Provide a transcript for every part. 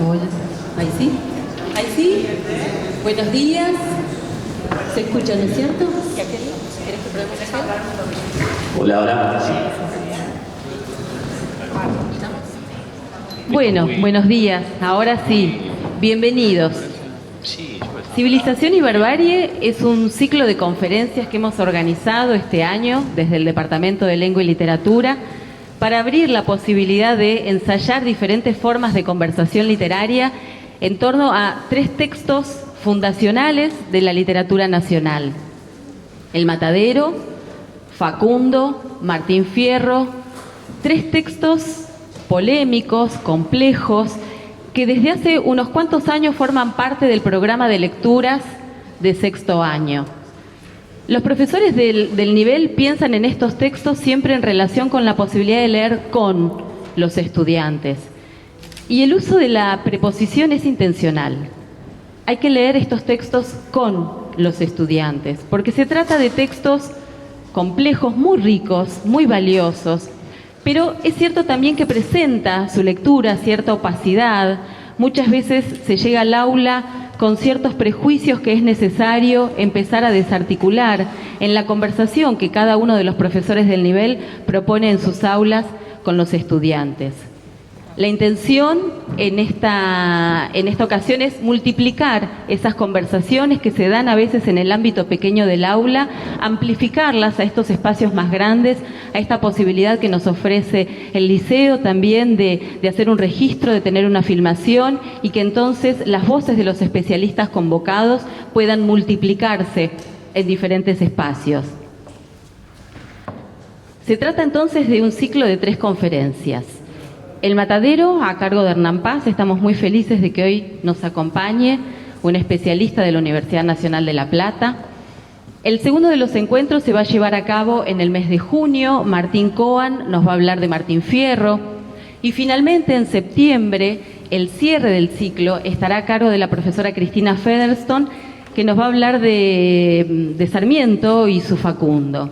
Hola. Ahí sí. Ahí sí. Buenos días. ¿Se escucha, no es cierto? ¿Querés que probemos eso? Hola, hola. Bueno, buenos días. Ahora sí. Bienvenidos. Civilización y Barbarie es un ciclo de conferencias que hemos organizado este año desde el Departamento de Lengua y Literatura para abrir la posibilidad de ensayar diferentes formas de conversación literaria en torno a 3 textos fundacionales de la literatura nacional: El Matadero, Facundo, Martín Fierro, 3 textos polémicos, complejos, que desde hace unos cuantos años forman parte del programa de lecturas de sexto año. Los profesores del nivel piensan en estos textos siempre en relación con la posibilidad de leer con los estudiantes. Y el uso de la preposición es intencional. Hay que leer estos textos con los estudiantes, porque se trata de textos complejos, muy ricos, muy valiosos, pero es cierto también que presenta su lectura cierta opacidad. Muchas veces se llega al aula con ciertos prejuicios que es necesario empezar a desarticular en la conversación que cada uno de los profesores del nivel propone en sus aulas con los estudiantes. La intención en esta ocasión es multiplicar esas conversaciones que se dan a veces en el ámbito pequeño del aula, amplificarlas a estos espacios más grandes, a esta posibilidad que nos ofrece el liceo también de hacer un registro, de tener una filmación, y que entonces las voces de los especialistas convocados puedan multiplicarse en diferentes espacios. Se trata entonces de un ciclo de 3 conferencias. El Matadero, a cargo de Hernán Paz. Estamos muy felices de que hoy nos acompañe un especialista de la Universidad Nacional de La Plata. El segundo de los encuentros se va a llevar a cabo en el mes de junio. Martín Coan nos va a hablar de Martín Fierro. Y finalmente, en septiembre, el cierre del ciclo estará a cargo de la profesora Cristina Featherstone, que nos va a hablar de Sarmiento y su Facundo.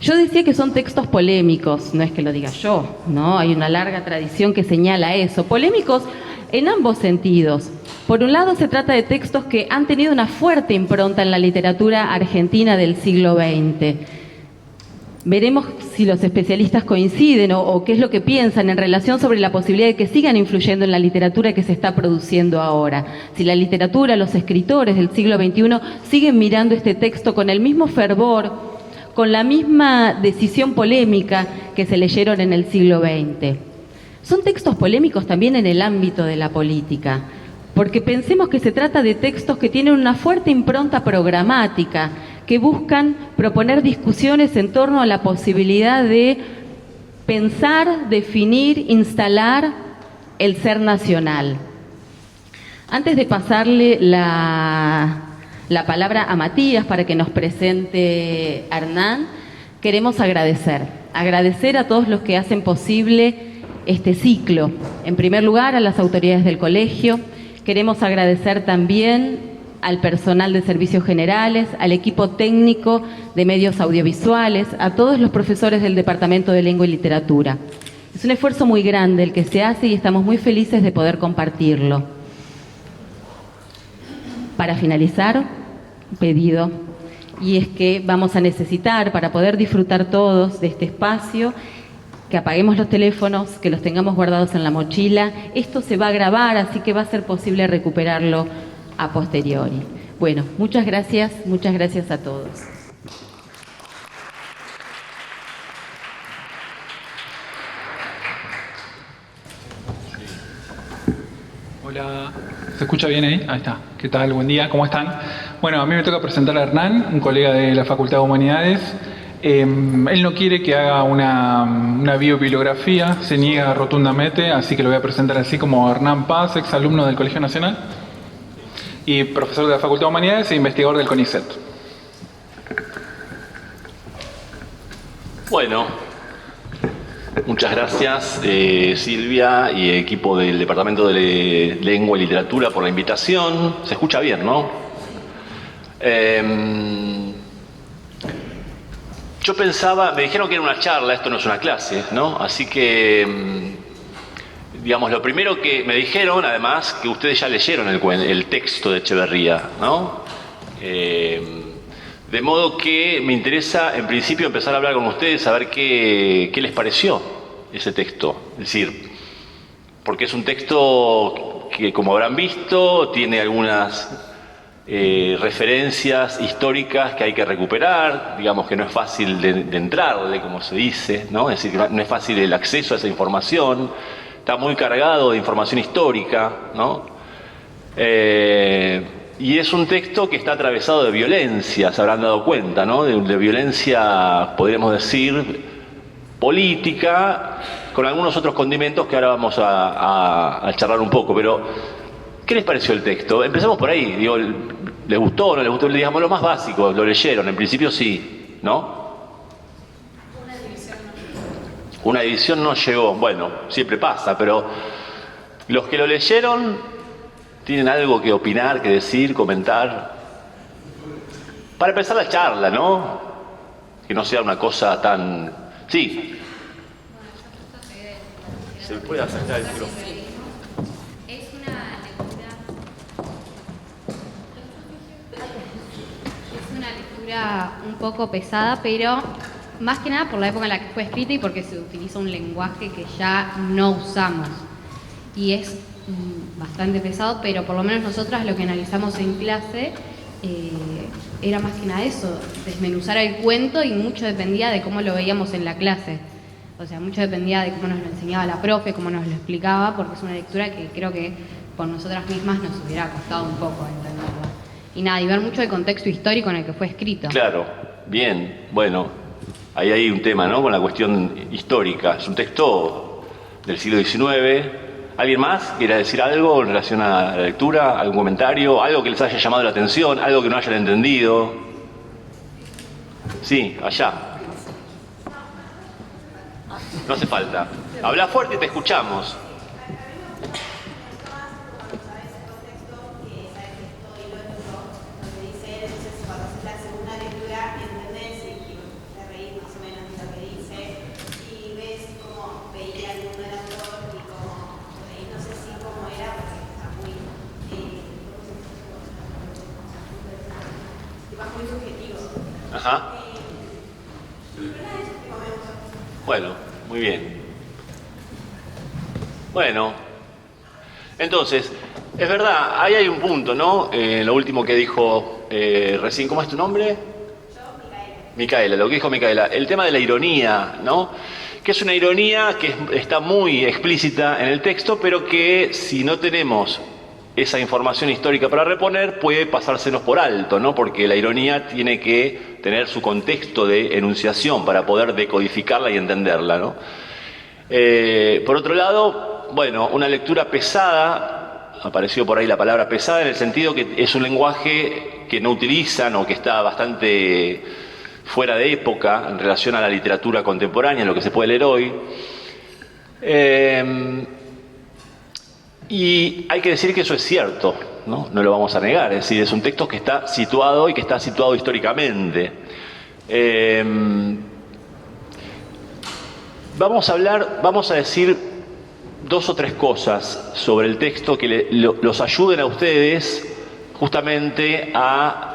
Yo decía que son textos polémicos, no es que lo diga yo, ¿no? Hay una larga tradición que señala eso. Polémicos en ambos sentidos. Por un lado, se trata de textos que han tenido una fuerte impronta en la literatura argentina del siglo XX. Veremos si los especialistas coinciden o qué es lo que piensan en relación sobre la posibilidad de que sigan influyendo en la literatura que se está produciendo ahora. Si la literatura, los escritores del siglo XXI siguen mirando este texto con el mismo fervor, con la misma decisión polémica que se leyeron en el siglo XX. Son textos polémicos también en el ámbito de la política, porque pensemos que se trata de textos que tienen una fuerte impronta programática, que buscan proponer discusiones en torno a la posibilidad de pensar, definir, instalar el ser nacional. Antes de pasarle la palabra a Matías para que nos presente a Hernán, queremos agradecer a todos los que hacen posible este ciclo. En primer lugar, a las autoridades del colegio. Queremos agradecer también al personal de servicios generales, al equipo técnico de medios audiovisuales, a todos los profesores del Departamento de Lengua y Literatura. Es un esfuerzo muy grande el que se hace y estamos muy felices de poder compartirlo. Para finalizar, un pedido, y es que vamos a necesitar, para poder disfrutar todos de este espacio, que apaguemos los teléfonos, que los tengamos guardados en la mochila. Esto se va a grabar, así que va a ser posible recuperarlo a posteriori. Bueno, muchas gracias a todos. Hola, ¿se escucha bien ahí? Ahí está. ¿Qué tal? Buen día, ¿cómo están? Bueno, a mí me toca presentar a Hernán, un colega de la Facultad de Humanidades. Él no quiere que haga una biobibliografía, se niega rotundamente, así que lo voy a presentar así como Hernán Paz, exalumno del Colegio Nacional y profesor de la Facultad de Humanidades e investigador del CONICET. Bueno, muchas gracias Silvia y equipo del Departamento de Lengua y Literatura por la invitación. Se escucha bien, ¿no? Yo pensaba, me dijeron que era una charla, esto no es una clase, ¿no? Así que digamos, lo primero que me dijeron, además, que ustedes ya leyeron el texto de Echeverría, ¿no? De modo que me interesa, en principio, empezar a hablar con ustedes, saber qué les pareció ese texto. Es decir, porque es un texto que, como habrán visto, tiene algunas referencias históricas que hay que recuperar, digamos que no es fácil de entrarle, como se dice, ¿no? Es decir, que no es fácil el acceso a esa información, está muy cargado de información histórica, ¿no? Y es un texto que está atravesado de violencia, se habrán dado cuenta, ¿no? De violencia, podríamos decir, política, con algunos otros condimentos que ahora vamos a charlar un poco, pero ¿qué les pareció el texto? Empezamos por ahí, digo, ¿les gustó o no les gustó? Digamos lo más básico, lo leyeron, en principio sí, ¿no? Una división no llegó, bueno, siempre pasa, pero los que lo leyeron, ¿tienen algo que opinar, que decir, comentar? Para empezar la charla, ¿no? Que no sea una cosa tan... Sí. ¿Se me puede acercar el micrófono? Un poco pesada, pero más que nada por la época en la que fue escrita y porque se utiliza un lenguaje que ya no usamos. Y es bastante pesado, pero por lo menos nosotras lo que analizamos en clase era más que nada eso, desmenuzar el cuento, y mucho dependía de cómo lo veíamos en la clase. O sea, mucho dependía de cómo nos lo enseñaba la profe, cómo nos lo explicaba, porque es una lectura que creo que por nosotras mismas nos hubiera costado un poco entenderla. Y nada, y ver mucho el contexto histórico en el que fue escrito. Claro, bien, bueno, ahí hay un tema, ¿no? Con la cuestión histórica. Es un texto del siglo XIX. ¿Alguien más quiere decir algo en relación a la lectura? ¿Algún comentario? ¿Algo que les haya llamado la atención? ¿Algo que no hayan entendido? Sí, allá. No hace falta. Habla fuerte y te escuchamos. Ajá. Bueno, muy bien. Bueno, entonces, es verdad, ahí hay un punto, ¿no? Lo último que dijo recién, ¿cómo es tu nombre? Yo, Micaela, lo que dijo Micaela, el tema de la ironía, ¿no? Que es una ironía que está muy explícita en el texto, pero que si no tenemos esa información histórica para reponer, puede pasársenos por alto, ¿no? Porque la ironía tiene que tener su contexto de enunciación para poder decodificarla y entenderla, ¿no? Por otro lado, bueno, una lectura pesada, apareció por ahí la palabra pesada, en el sentido que es un lenguaje que no utilizan o que está bastante fuera de época en relación a la literatura contemporánea, lo que se puede leer hoy. Y hay que decir que eso es cierto, ¿no? No lo vamos a negar, es decir, es un texto que está situado y que está situado históricamente. Vamos a decir dos o tres cosas sobre el texto que los ayuden a ustedes justamente a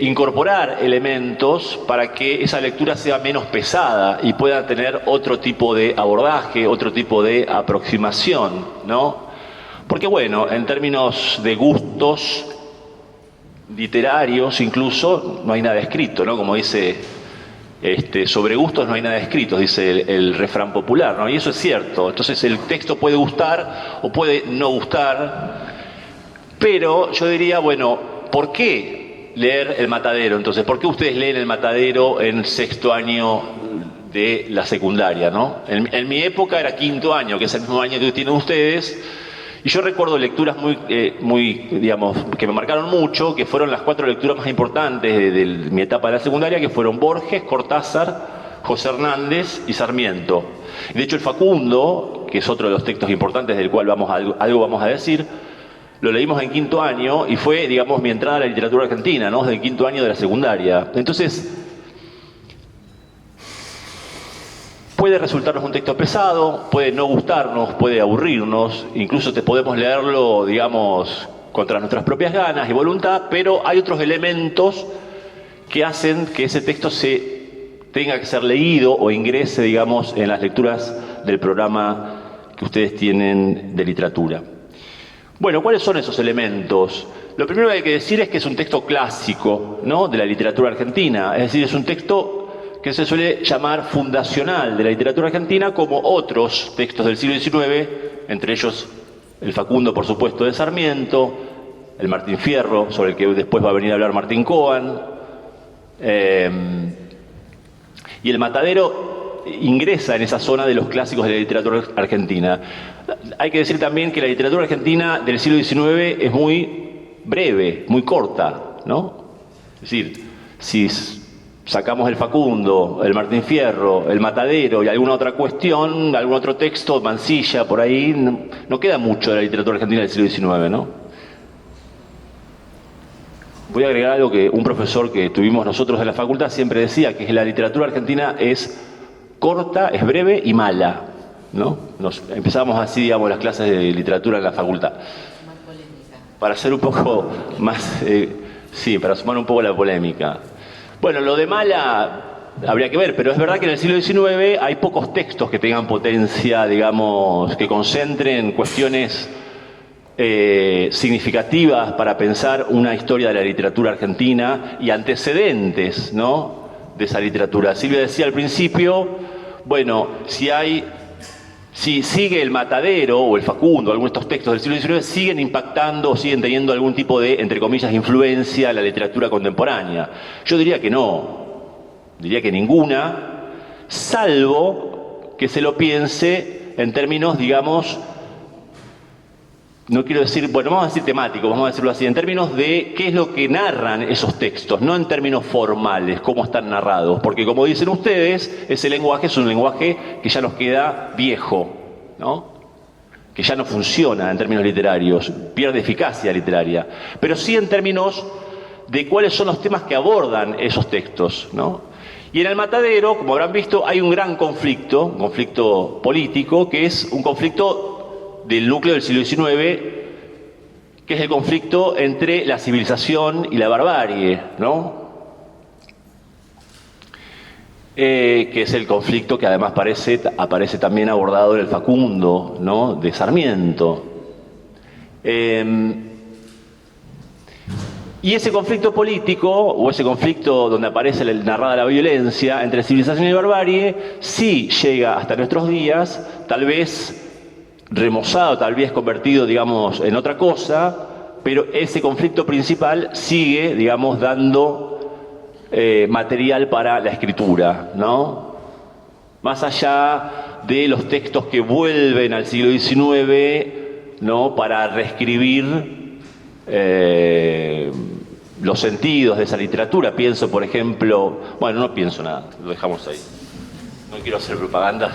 incorporar elementos para que esa lectura sea menos pesada y pueda tener otro tipo de abordaje, otro tipo de aproximación, ¿no? Porque bueno, en términos de gustos literarios incluso, no hay nada escrito, ¿no? Como dice, sobre gustos no hay nada escrito, dice el refrán popular, ¿no? Y eso es cierto. Entonces el texto puede gustar o puede no gustar, pero yo diría, bueno, ¿por qué leer El Matadero? Entonces, ¿por qué ustedes leen El Matadero en sexto año de la secundaria, ¿no? En mi época era quinto año, que es el mismo año que tienen ustedes, y yo recuerdo lecturas muy, digamos, que me marcaron mucho, que fueron las 4 lecturas más importantes de mi etapa de la secundaria, que fueron Borges, Cortázar, José Hernández y Sarmiento. De hecho, el Facundo, que es otro de los textos importantes del cual algo vamos a decir, lo leímos en quinto año y fue, digamos, mi entrada a la literatura argentina, ¿no? Del quinto año de la secundaria. Entonces, puede resultarnos un texto pesado, puede no gustarnos, puede aburrirnos, incluso podemos leerlo, digamos, contra nuestras propias ganas y voluntad, pero hay otros elementos que hacen que ese texto tenga que ser leído o ingrese, digamos, en las lecturas del programa que ustedes tienen de literatura. Bueno, ¿cuáles son esos elementos? Lo primero que hay que decir es que es un texto clásico, ¿no?, de la literatura argentina, es decir, es un texto que se suele llamar fundacional de la literatura argentina, como otros textos del siglo XIX, entre ellos el Facundo, por supuesto, de Sarmiento, el Martín Fierro, sobre el que después va a venir a hablar Martín Coan, y el Matadero ingresa en esa zona de los clásicos de la literatura argentina. Hay que decir también que la literatura argentina del siglo XIX es muy breve, muy corta, ¿no? Es decir, si sacamos el Facundo, el Martín Fierro, el Matadero y alguna otra cuestión, algún otro texto, Mansilla, por ahí, no queda mucho de la literatura argentina del siglo XIX, ¿no? Voy a agregar algo que un profesor que tuvimos nosotros en la facultad siempre decía, que la literatura argentina es corta, es breve y mala, ¿no? Empezamos así, digamos, las clases de literatura en la facultad. Para hacer un poco más, sí, para sumar un poco la polémica. Bueno, lo de mala habría que ver, pero es verdad que en el siglo XIX hay pocos textos que tengan potencia, digamos, que concentren cuestiones significativas para pensar una historia de la literatura argentina y antecedentes, ¿no?, de esa literatura. Silvia decía al principio, bueno, si sigue el Matadero o el Facundo, algunos de estos textos del siglo XIX siguen impactando o siguen teniendo algún tipo de, entre comillas, influencia en la literatura contemporánea. Yo diría que no, diría que ninguna, salvo que se lo piense en términos, digamos, no quiero decir, bueno, vamos a decir temáticos, vamos a decirlo así, en términos de qué es lo que narran esos textos, no en términos formales, cómo están narrados, porque como dicen ustedes, ese lenguaje es un lenguaje que ya nos queda viejo, ¿no?, que ya no funciona en términos literarios, pierde eficacia literaria, pero sí en términos de cuáles son los temas que abordan esos textos, ¿no? Y en el Matadero, como habrán visto, hay un gran conflicto, un conflicto político, que es un conflicto del núcleo del siglo XIX, que es el conflicto entre la civilización y la barbarie, ¿no? Que es el conflicto que además aparece también abordado en el Facundo, ¿no?, de Sarmiento. Y ese conflicto político, o ese conflicto donde aparece narrada la violencia entre civilización y barbarie, sí llega hasta nuestros días, tal vez remozado, tal vez convertido, digamos, en otra cosa, pero ese conflicto principal sigue, digamos, dando material para la escritura, ¿no? Más allá de los textos que vuelven al siglo XIX, ¿no?, para reescribir los sentidos de esa literatura. Pienso, por ejemplo, bueno, no pienso nada, lo dejamos ahí. No quiero hacer propaganda.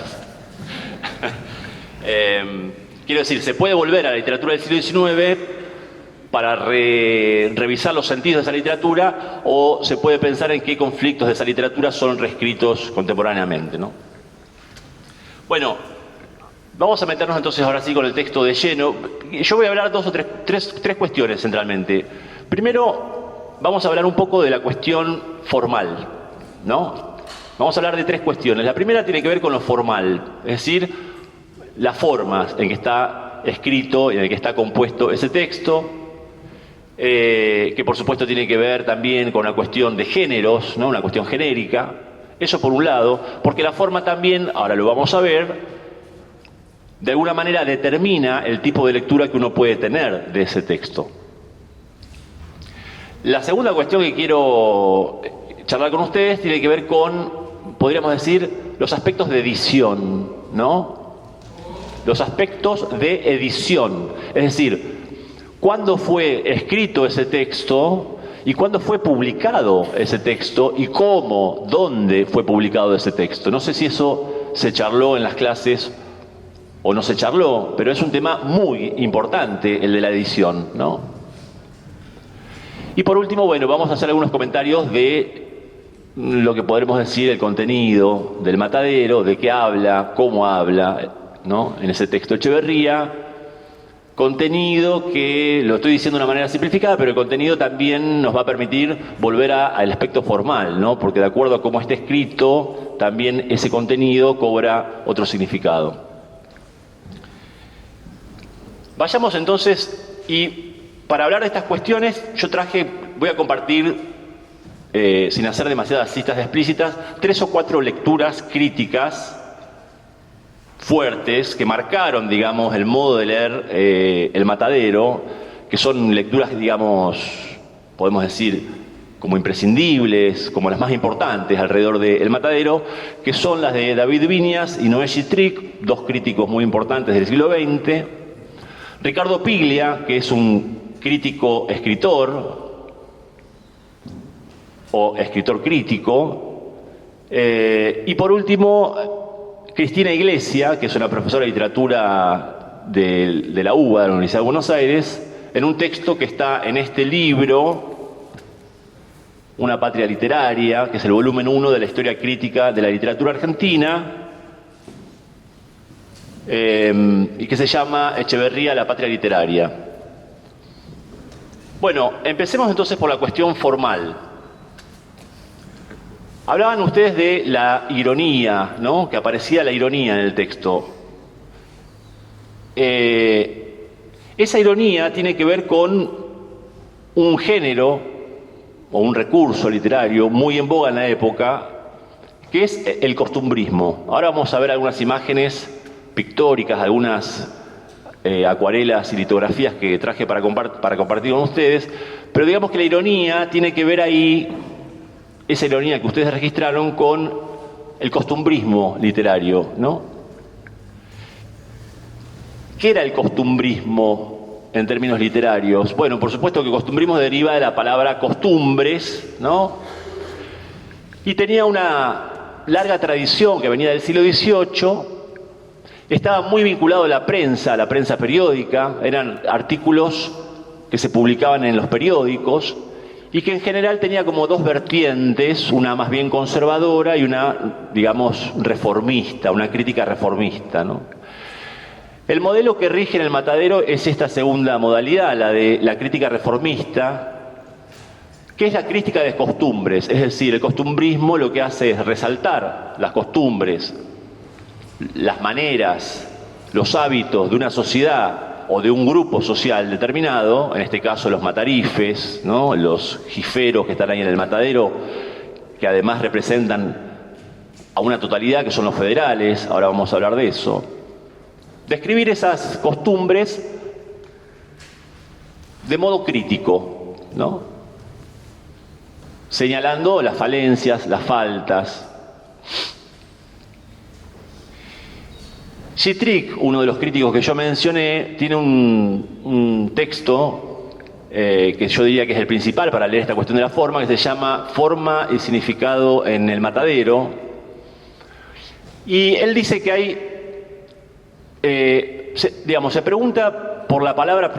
Quiero decir, se puede volver a la literatura del siglo XIX para revisar los sentidos de esa literatura, o se puede pensar en qué conflictos de esa literatura son reescritos contemporáneamente, ¿no? Bueno, vamos a meternos entonces ahora sí con el texto de lleno. Yo voy a hablar tres cuestiones centralmente. Primero, vamos a hablar un poco de la cuestión formal, ¿no? Vamos a hablar de tres cuestiones. La primera tiene que ver con lo formal, es decir, las formas en que está escrito y en que está compuesto ese texto, que por supuesto tiene que ver también con una cuestión de géneros, ¿no?, una cuestión genérica. Eso por un lado, porque la forma también, ahora lo vamos a ver, de alguna manera determina el tipo de lectura que uno puede tener de ese texto. La segunda cuestión que quiero charlar con ustedes tiene que ver con, podríamos decir, los aspectos de edición, ¿no? Los aspectos de edición, es decir, cuándo fue escrito ese texto y cuándo fue publicado ese texto y cómo, dónde fue publicado ese texto. No sé si eso se charló en las clases o no se charló, pero es un tema muy importante el de la edición, ¿no? Y por último, bueno, vamos a hacer algunos comentarios de lo que podremos decir el contenido del Matadero, de qué habla, cómo habla, ¿no? En ese texto Echeverría, contenido que, lo estoy diciendo de una manera simplificada, pero el contenido también nos va a permitir volver al aspecto formal, ¿no? Porque de acuerdo a cómo está escrito, también ese contenido cobra otro significado. Vayamos entonces, y para hablar de estas cuestiones, voy a compartir, sin hacer demasiadas citas explícitas, 3 o 4 lecturas críticas fuertes que marcaron, digamos, el modo de leer El Matadero, que son lecturas, digamos, podemos decir, como imprescindibles, como las más importantes alrededor de El Matadero, que son las de David Viñas y Noé Chitric, 2 críticos muy importantes del siglo XX, Ricardo Piglia, que es un crítico escritor, o escritor crítico, y por último Cristina Iglesia, que es una profesora de literatura de la UBA, de la Universidad de Buenos Aires, en un texto que está en este libro, Una patria literaria, que es el volumen 1 de la historia crítica de la literatura argentina, y que se llama Echeverría, la patria literaria. Bueno, empecemos entonces por la cuestión formal. Hablaban ustedes de la ironía, ¿no? Que aparecía la ironía en el texto. Esa ironía tiene que ver con un género o un recurso literario muy en boga en la época, que es el costumbrismo. Ahora vamos a ver algunas imágenes pictóricas, algunas acuarelas y litografías que traje para compartir con ustedes, pero digamos que la ironía tiene que ver ahí, esa ironía que ustedes registraron, con el costumbrismo literario, ¿no? ¿Qué era el costumbrismo en términos literarios? Bueno, por supuesto que costumbrismo deriva de la palabra costumbres, ¿no? Y tenía una larga tradición que venía del siglo XVIII, estaba muy vinculado a la prensa periódica, eran artículos que se publicaban en los periódicos, y que en general tenía como 2 vertientes, una más bien conservadora y una, digamos, reformista, una crítica reformista, ¿no? El modelo que rige en El Matadero es esta segunda modalidad, la de la crítica reformista, que es la crítica de costumbres, es decir, el costumbrismo lo que hace es resaltar las costumbres, las maneras, los hábitos de una sociedad o de un grupo social determinado, en este caso los matarifes, ¿no? Los jiferos que están ahí en El Matadero, que además representan a una totalidad que son los federales, ahora vamos a hablar de eso. Describir esas costumbres de modo crítico, ¿no? Señalando las falencias, las faltas. Chitric, uno de los críticos que yo mencioné, tiene un texto que yo diría que es el principal para leer esta cuestión de la forma, que se llama Forma y significado en El Matadero. Y él dice que hay, se pregunta por la palabra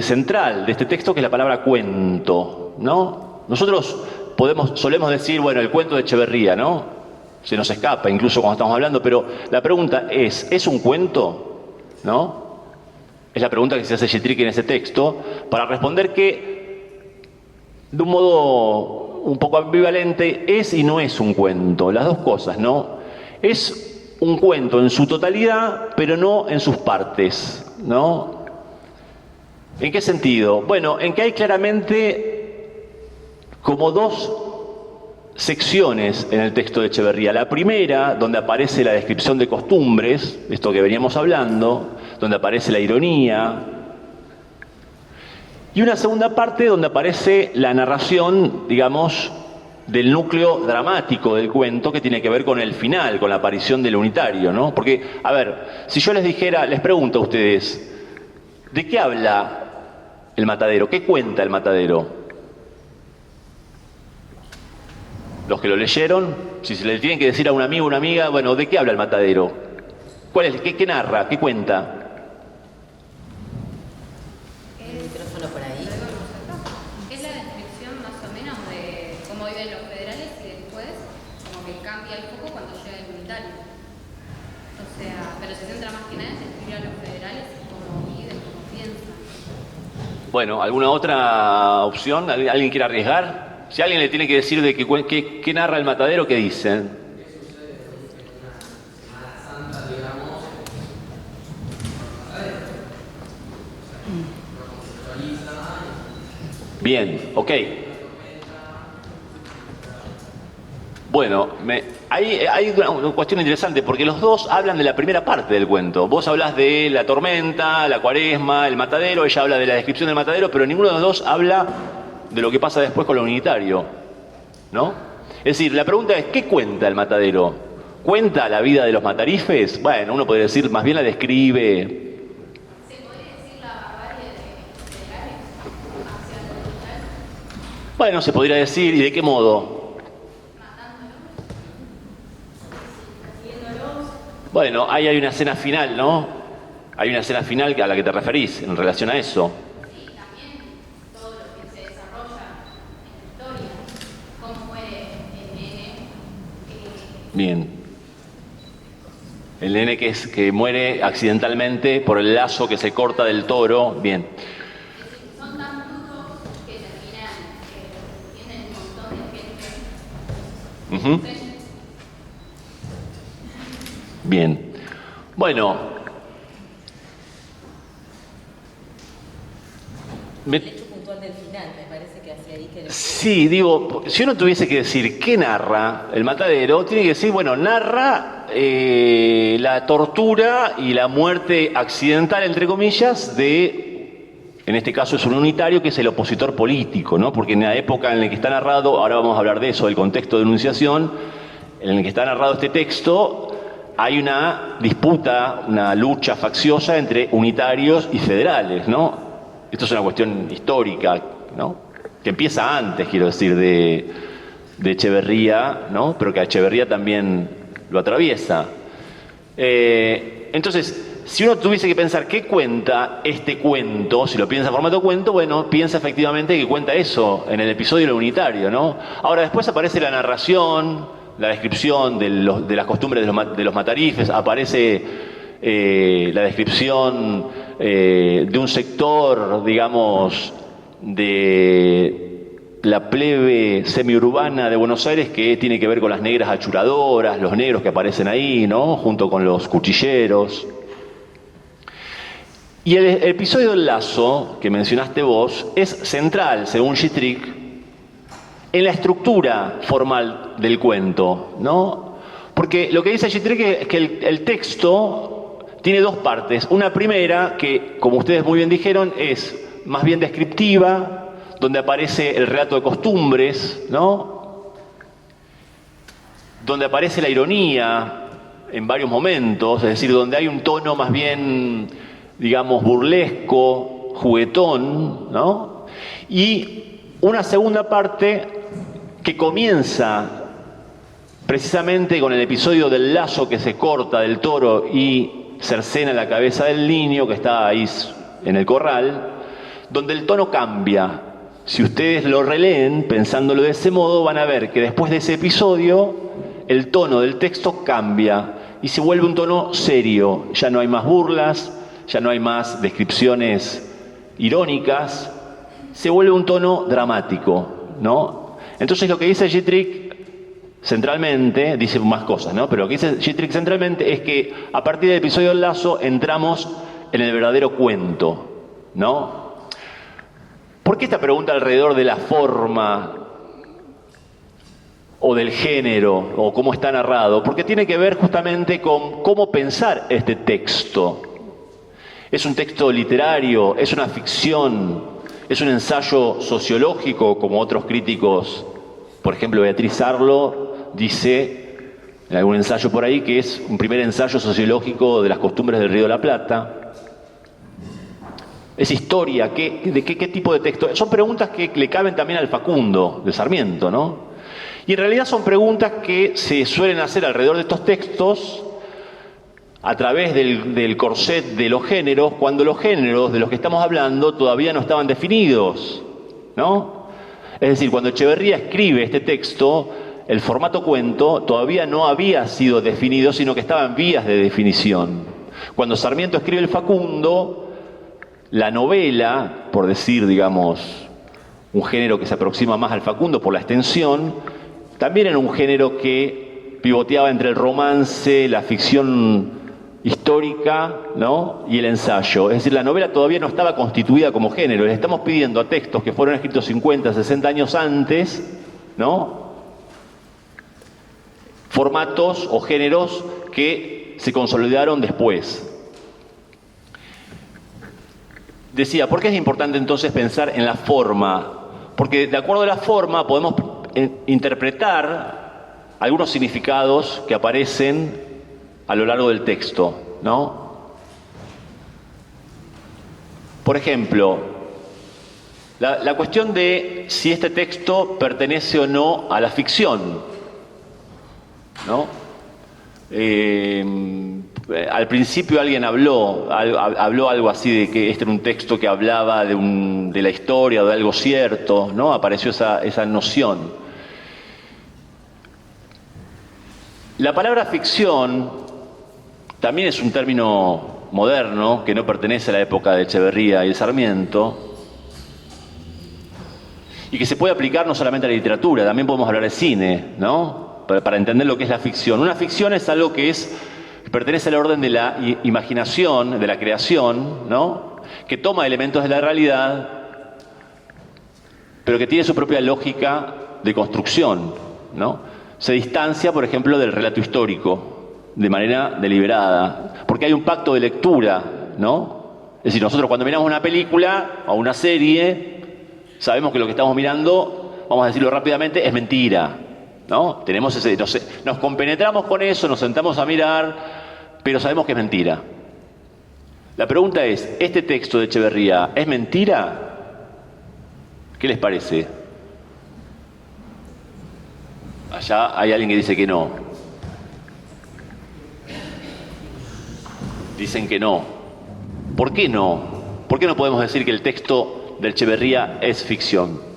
central de este texto, que es la palabra cuento, ¿no? Nosotros solemos decir, bueno, el cuento de Echeverría, ¿no? Se nos escapa incluso cuando estamos hablando, pero la pregunta ¿es un cuento? ¿No? Es la pregunta que se hace Chitric en ese texto, para responder que, de un modo un poco ambivalente, es y no es un cuento, las dos cosas, ¿no? Es un cuento en su totalidad, pero no en sus partes, ¿no? ¿En qué sentido? Bueno, en que hay claramente como 2 secciones en el texto de Echeverría. La primera, donde aparece la descripción de costumbres, esto que veníamos hablando, donde aparece la ironía, y una segunda parte donde aparece la narración, digamos, del núcleo dramático del cuento, que tiene que ver con el final, con la aparición del unitario, ¿no? Porque, a ver, si yo les pregunto a ustedes, ¿de qué habla El Matadero? ¿Qué cuenta El Matadero? Los que lo leyeron, si se le tienen que decir a un amigo o una amiga, bueno, ¿de qué habla El Matadero? ¿Cuál es? ¿Qué narra? ¿Qué cuenta? El micrófono por ahí. Es la descripción más o menos de cómo viven los federales y después como que cambia el foco cuando llega el unitario. O sea, pero se centra más que nada en describir a los federales como viven, como piensan. Bueno, ¿alguna otra opción? ¿Alguien quiere arriesgar? Si alguien le tiene que decir de qué narra el matadero, ¿qué dicen? Bien, ok. Bueno, hay una cuestión interesante porque los dos hablan de la primera parte del cuento. Vos hablas de la tormenta, la cuaresma, el matadero, ella habla de la descripción del matadero, pero ninguno de los dos habla de lo que pasa después con lo unitario, ¿no? Es decir, la pregunta es, ¿qué cuenta el matadero? ¿Cuenta la vida de los matarifes? Bueno, uno podría decir, más bien la describe. Bueno, se podría decir, ¿y de qué modo? Bueno, ahí hay una escena final, ¿no? Hay una escena final a la que te referís en relación a eso. Sí, también todo lo que se desarrolla en la historia, cómo muere el nene. Bien. El nene que muere accidentalmente por el lazo que se corta del toro. Bien. Son tan brutos que terminan, tienen un montón de gente. Bien. Bueno. El hecho puntual del final, me parece que hacia ahí que... Sí, digo, si uno tuviese que decir qué narra el matadero, tiene que decir, bueno, narra la tortura y la muerte accidental, entre comillas, en este caso es un unitario que es el opositor político, ¿no? Porque en la época en la que está narrado, ahora vamos a hablar de eso, del contexto de enunciación, en el que está narrado este texto, hay una disputa, una lucha facciosa entre unitarios y federales, ¿no? Esto es una cuestión histórica, ¿no? Que empieza antes, quiero decir, de Echeverría, ¿no? Pero que a Echeverría también lo atraviesa. Entonces, si uno tuviese que pensar qué cuenta este cuento, si lo piensa en formato cuento, bueno, piensa efectivamente que cuenta eso en el episodio de lo unitario, ¿no? Ahora, después aparece la narración, la descripción de las costumbres de los matarifes, aparece la descripción de un sector, digamos, de la plebe semiurbana de Buenos Aires que tiene que ver con las negras achuradoras, los negros que aparecen ahí, ¿no? Junto con los cuchilleros. Y el episodio del lazo, que mencionaste vos, es central, según Gittrick, en la estructura formal del cuento, ¿no? Porque lo que dice Gittrick es que el texto tiene dos partes. Una primera, que, como ustedes muy bien dijeron, es más bien descriptiva, donde aparece el relato de costumbres, ¿no? Donde aparece la ironía en varios momentos, es decir, donde hay un tono más bien, digamos, burlesco, juguetón, ¿no? Y una segunda parte que comienza precisamente con el episodio del lazo que se corta del toro y cercena la cabeza del niño que está ahí en el corral, donde el tono cambia. Si ustedes lo releen pensándolo de ese modo, van a ver que después de ese episodio el tono del texto cambia y se vuelve un tono serio. Ya no hay más burlas, ya no hay más descripciones irónicas, se vuelve un tono dramático, ¿no? Entonces lo que dice Gittrick centralmente, dice más cosas, ¿no? Pero lo que dice Gittrick centralmente es que a partir del episodio del lazo entramos en el verdadero cuento, ¿no? ¿Por qué esta pregunta alrededor de la forma o del género o cómo está narrado? Porque tiene que ver justamente con cómo pensar este texto. ¿Es un texto literario? ¿Es una ficción? ¿Es un ensayo sociológico, como otros críticos? Por ejemplo, Beatriz Arlo dice en algún ensayo por ahí que es un primer ensayo sociológico de las costumbres del Río de la Plata. ¿Es historia? ¿De qué tipo de texto? Son preguntas que le caben también al Facundo de Sarmiento, ¿no? Y en realidad son preguntas que se suelen hacer alrededor de estos textos a través del corset de los géneros, cuando los géneros de los que estamos hablando todavía no estaban definidos, ¿no? Es decir, cuando Echeverría escribe este texto, el formato cuento todavía no había sido definido, sino que estaba en vías de definición. Cuando Sarmiento escribe el Facundo, la novela, por decir, digamos, un género que se aproxima más al Facundo por la extensión, también era un género que pivoteaba entre el romance, la ficción histórica, ¿no?, y el ensayo. Es decir, la novela todavía no estaba constituida como género. Le estamos pidiendo a textos que fueron escritos 50, 60 años antes, ¿no?, formatos o géneros que se consolidaron después. Decía, ¿por qué es importante entonces pensar en la forma? Porque de acuerdo a la forma podemos interpretar algunos significados que aparecen a lo largo del texto, ¿no? Por ejemplo, la cuestión de si este texto pertenece o no a la ficción, ¿no? Al principio alguien habló algo así de que este era un texto que hablaba de la historia o de algo cierto, ¿no? Apareció esa noción. La palabra ficción también es un término moderno que no pertenece a la época de Echeverría y de Sarmiento y que se puede aplicar no solamente a la literatura, también podemos hablar de cine, ¿no?, para entender lo que es la ficción. Una ficción es algo que pertenece al orden de la imaginación, de la creación, ¿no?, que toma elementos de la realidad, pero que tiene su propia lógica de construcción, ¿no? Se distancia, por ejemplo, del relato histórico de manera deliberada, porque hay un pacto de lectura, ¿no? Es decir, nosotros cuando miramos una película o una serie, sabemos que lo que estamos mirando, vamos a decirlo rápidamente, es mentira, ¿no? Nos compenetramos con eso, nos sentamos a mirar, pero sabemos que es mentira. La pregunta es, ¿este texto de Echeverría es mentira? ¿Qué les parece? Allá hay alguien que dice que no. Dicen que no. ¿Por qué no? ¿Por qué no podemos decir que el texto de Echeverría es ficción?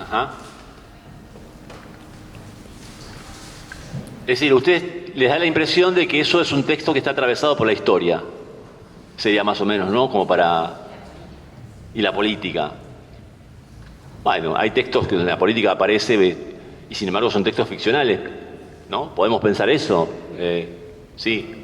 Ajá. Es decir, a ustedes les da la impresión de que eso es un texto que está atravesado por la historia. Sería más o menos, ¿no? Como para... Y la política. Bueno, hay textos que en la política aparece y sin embargo son textos ficcionales, ¿no? ¿Podemos pensar eso? Sí.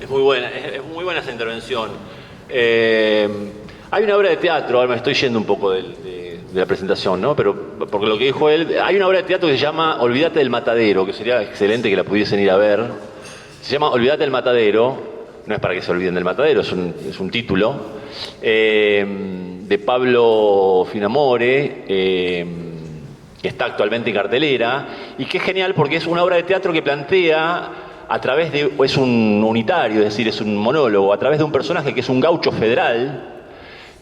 Es muy buena esa intervención. Hay una obra de teatro, ahora me estoy yendo un poco de la presentación, ¿no? Pero porque lo que dijo él, hay una obra de teatro que se llama Olvídate del Matadero, que sería excelente que la pudiesen ir a ver. Se llama Olvídate del Matadero, no es para que se olviden del matadero, es un título, de Pablo Finamore, que está actualmente en cartelera, y que es genial porque es una obra de teatro que plantea a través de, es un unitario, es decir, es un monólogo, a través de un personaje que es un gaucho federal,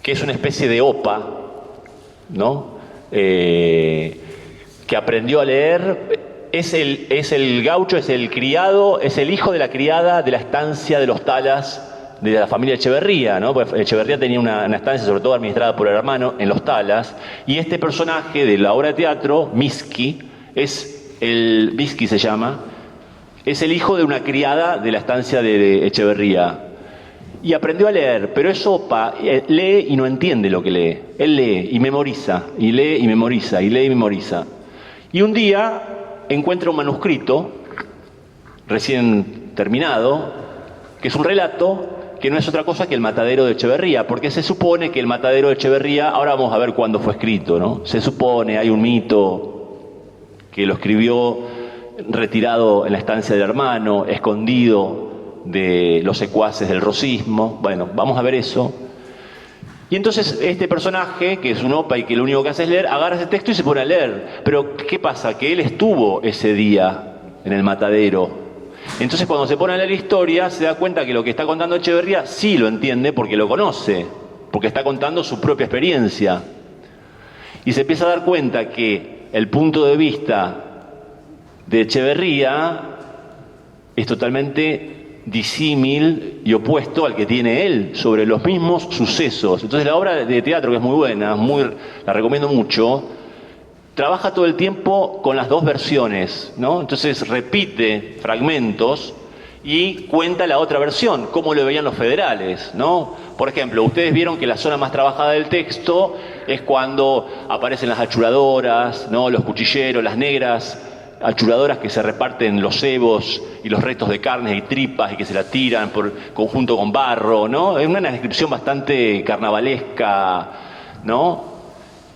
que es una especie de opa, ¿no? Que aprendió a leer, es el gaucho, es el criado, es el hijo de la criada de la estancia de los Talas, de la familia Echeverría, ¿no? Porque Echeverría tenía una estancia, sobre todo administrada por el hermano, en los Talas, y este personaje de la obra de teatro, Misky se llama, es el hijo de una criada de la estancia de Echeverría. Y aprendió a leer, pero es opa, lee y no entiende lo que lee. Él lee y memoriza, y lee y memoriza, y lee y memoriza. Y un día encuentra un manuscrito, recién terminado, que es un relato que no es otra cosa que el matadero de Echeverría, porque se supone que el matadero de Echeverría, ahora vamos a ver cuándo fue escrito, ¿no? Se supone, hay un mito que lo escribió retirado en la estancia del hermano, escondido de los secuaces del rosismo. Bueno, vamos a ver eso. Y entonces este personaje, que es un opa y que lo único que hace es leer, agarra ese texto y se pone a leer. Pero ¿qué pasa? Que él estuvo ese día en el matadero. Entonces cuando se pone a leer la historia se da cuenta que lo que está contando Echeverría sí lo entiende porque lo conoce, porque está contando su propia experiencia. Y se empieza a dar cuenta que el punto de vista de Echeverría es totalmente disímil y opuesto al que tiene él sobre los mismos sucesos. Entonces la obra de teatro, que es muy buena, la recomiendo mucho, trabaja todo el tiempo con las dos versiones, ¿no? Entonces repite fragmentos y cuenta la otra versión, cómo lo veían los federales, ¿no? Por ejemplo, ustedes vieron que la zona más trabajada del texto es cuando aparecen las achuradoras, ¿no? Los cuchilleros, las negras achuradoras que se reparten los cebos y los restos de carnes y tripas y que se la tiran por conjunto con barro, ¿no? Es una descripción bastante carnavalesca, ¿no?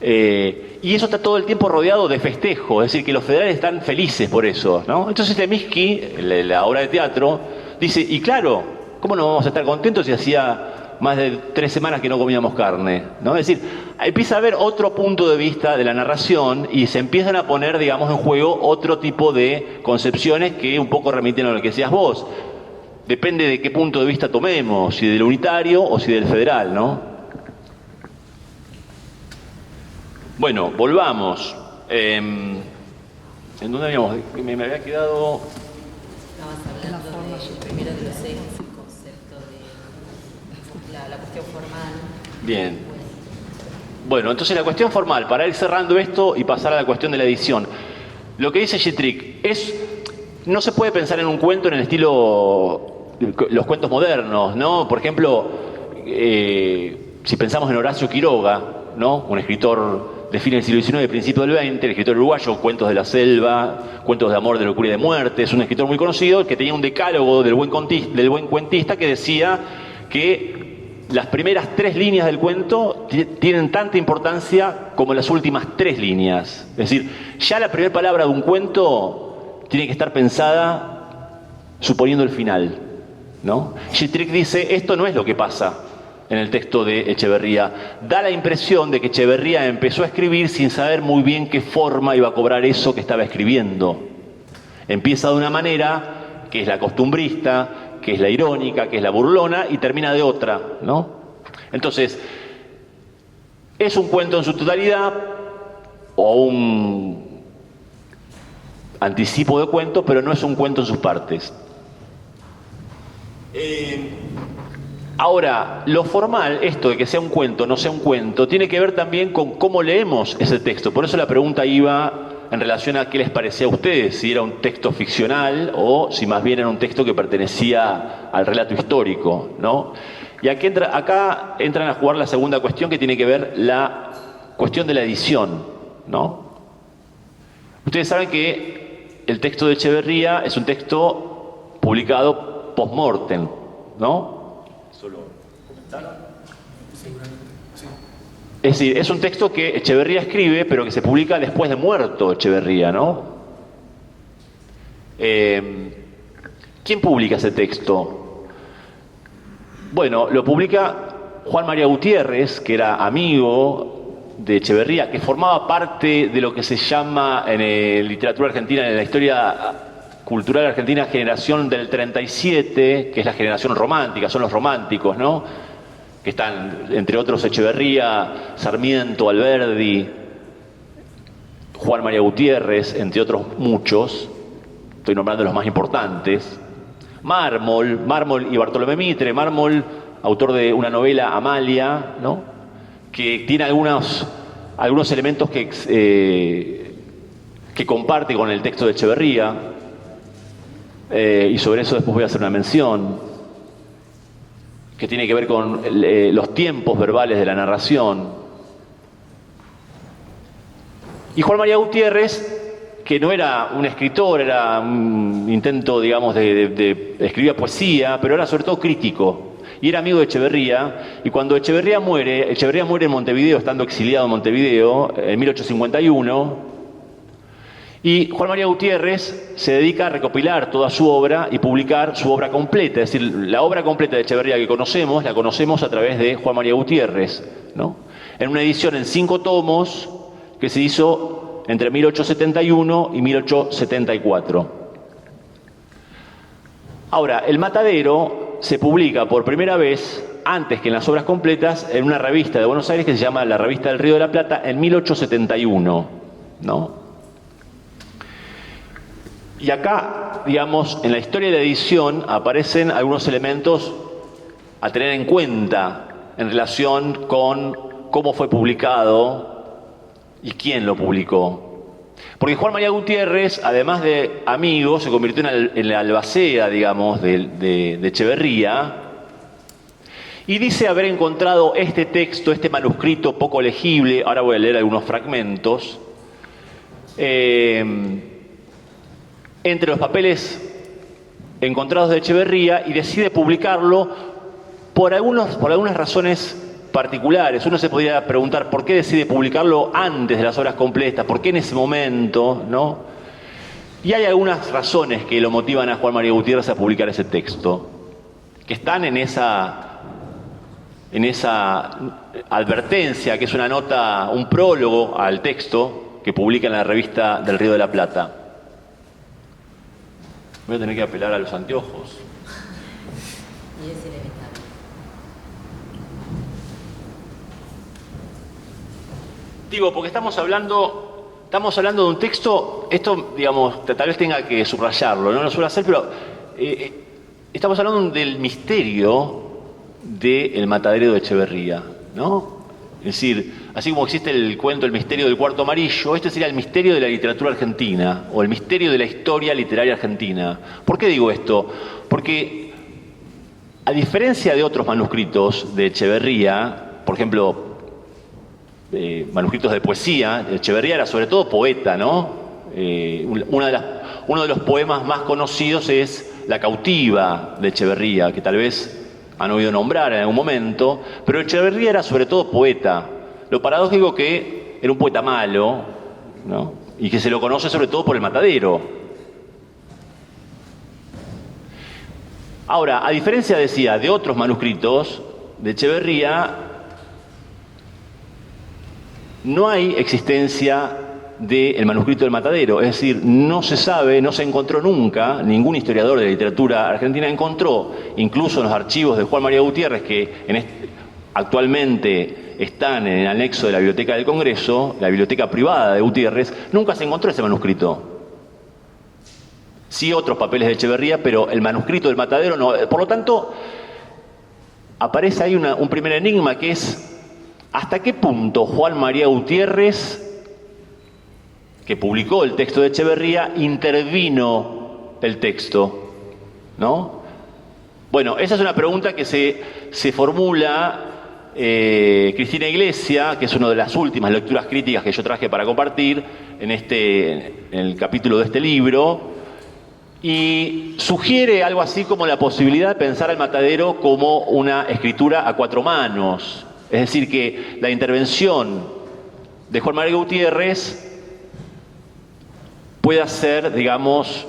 Y eso está todo el tiempo rodeado de festejo, es decir, que los federales están felices por eso, ¿no? Entonces Temisky, la obra de teatro, dice, y claro, ¿cómo no vamos a estar contentos si hacía más de 3 semanas que no comíamos carne, ¿no? Es decir, empieza a haber otro punto de vista de la narración y se empiezan a poner, digamos, en juego otro tipo de concepciones que un poco remiten a lo que decías vos. Depende de qué punto de vista tomemos, si del unitario o si del federal, ¿no? Bueno, volvamos. ¿En dónde habíamos? Me había quedado... Estabas hablando primero de los ejes, el concepto de la cuestión formal. Bien. Bueno, entonces la cuestión formal, para ir cerrando esto y pasar a la cuestión de la edición. Lo que dice Gittrick es, no se puede pensar en un cuento en el estilo, los cuentos modernos, ¿no? Por ejemplo, si pensamos en Horacio Quiroga, ¿no? Un escritor de fines del siglo XIX, principio del XX, el escritor uruguayo, Cuentos de la Selva, Cuentos de Amor, de Locura y de Muerte, es un escritor muy conocido que tenía un decálogo del buen cuentista que decía que las primeras 3 líneas del cuento tienen tanta importancia como las últimas 3 líneas. Es decir, ya la primera palabra de un cuento tiene que estar pensada suponiendo el final, ¿no? Gittrick dice, esto no es lo que pasa en el texto de Echeverría. Da la impresión de que Echeverría empezó a escribir sin saber muy bien qué forma iba a cobrar eso que estaba escribiendo. Empieza de una manera que es la costumbrista, que es la irónica, que es la burlona, y termina de otra, ¿no? Entonces, es un cuento en su totalidad o un anticipo de cuento, pero no es un cuento en sus partes. Ahora, lo formal, esto de que sea un cuento, no sea un cuento, tiene que ver también con cómo leemos ese texto. Por eso la pregunta iba en relación a qué les parecía a ustedes, si era un texto ficcional o si más bien era un texto que pertenecía al relato histórico, ¿no? Y acá entran a jugar la segunda cuestión, que tiene que ver la cuestión de la edición, ¿no? Ustedes saben que el texto de Echeverría es un texto publicado post-mortem, ¿no? ¿Solo comentaron? Es decir, es un texto que Echeverría escribe, pero que se publica después de muerto Echeverría, ¿no? ¿Quién publica ese texto? Bueno, lo publica Juan María Gutiérrez, que era amigo de Echeverría, que formaba parte de lo que se llama en literatura argentina, en la historia cultural argentina, generación del 37, que es la generación romántica, son los románticos, ¿no? Que están, entre otros, Echeverría, Sarmiento, Alberdi, Juan María Gutiérrez, entre otros muchos, estoy nombrando los más importantes, Mármol y Bartolomé Mitre. Mármol, autor de una novela, Amalia, ¿no? Que tiene algunos elementos que comparte con el texto de Echeverría, y sobre eso después voy a hacer una mención, que tiene que ver con los tiempos verbales de la narración. Y Juan María Gutiérrez, que no era un escritor, era un intento, digamos, de escribir poesía, pero era sobre todo crítico. y era amigo de Echeverría, y cuando Echeverría muere en Montevideo, estando exiliado en Montevideo, en 1851, y Juan María Gutiérrez se dedica a recopilar toda su obra y publicar su obra completa. Es decir, la obra completa de Echeverría que conocemos, la conocemos a través de Juan María Gutiérrez, ¿no? En una edición en 5 tomos que se hizo entre 1871 y 1874. Ahora, El Matadero se publica por primera vez, antes que en las obras completas, en una revista de Buenos Aires que se llama La Revista del Río de la Plata en 1871, ¿no? Y acá, digamos, en la historia de la edición aparecen algunos elementos a tener en cuenta en relación con cómo fue publicado y quién lo publicó. Porque Juan María Gutiérrez, además de amigo, se convirtió en la albacea, digamos, de Echeverría, y dice haber encontrado este texto, este manuscrito poco legible, ahora voy a leer algunos fragmentos, entre los papeles encontrados de Echeverría, y decide publicarlo por algunas razones particulares. Uno se podría preguntar por qué decide publicarlo antes de las obras completas, por qué en ese momento, ¿no? Y hay algunas razones que lo motivan a Juan María Gutiérrez a publicar ese texto, que están en esa advertencia, que es una nota, un prólogo al texto que publica en la Revista del Río de la Plata. Voy a tener que apelar a los anteojos. Y es inevitable. Digo, porque estamos hablando de un texto, esto, digamos, tal vez tenga que subrayarlo, no lo suelo hacer, pero estamos hablando del misterio del matadero de Echeverría, ¿no? Es decir, así como existe el cuento El misterio del cuarto amarillo, este sería el misterio de la literatura argentina, o el misterio de la historia literaria argentina. ¿Por qué digo esto? Porque, a diferencia de otros manuscritos de Echeverría, por ejemplo, manuscritos de poesía, Echeverría era sobre todo poeta, ¿no? Uno de los poemas más conocidos es La cautiva de Echeverría, que tal vez han oído nombrar en algún momento, pero Echeverría era sobre todo poeta. Lo paradójico que era un poeta malo, ¿no? Y que se lo conoce sobre todo por El Matadero. Ahora, a diferencia, decía, de otros manuscritos de Echeverría, no hay existencia del manuscrito del Matadero, es decir, no se sabe, no se encontró nunca, ningún historiador de la literatura argentina encontró, incluso en los archivos de Juan María Gutiérrez, que actualmente están en el anexo de la Biblioteca del Congreso, la biblioteca privada de Gutiérrez, nunca se encontró ese manuscrito. Sí otros papeles de Echeverría, pero el manuscrito del Matadero no. Por lo tanto, aparece ahí un primer enigma, que es ¿hasta qué punto Juan María Gutiérrez, que publicó el texto de Echeverría, intervino el texto, ¿no? Bueno, esa es una pregunta que se formula Cristina Iglesia, que es una de las últimas lecturas críticas que yo traje para compartir en el capítulo de este libro, y sugiere algo así como la posibilidad de pensar al Matadero como una escritura a 4 manos. Es decir, que la intervención de Juan María Gutiérrez pueda ser, digamos,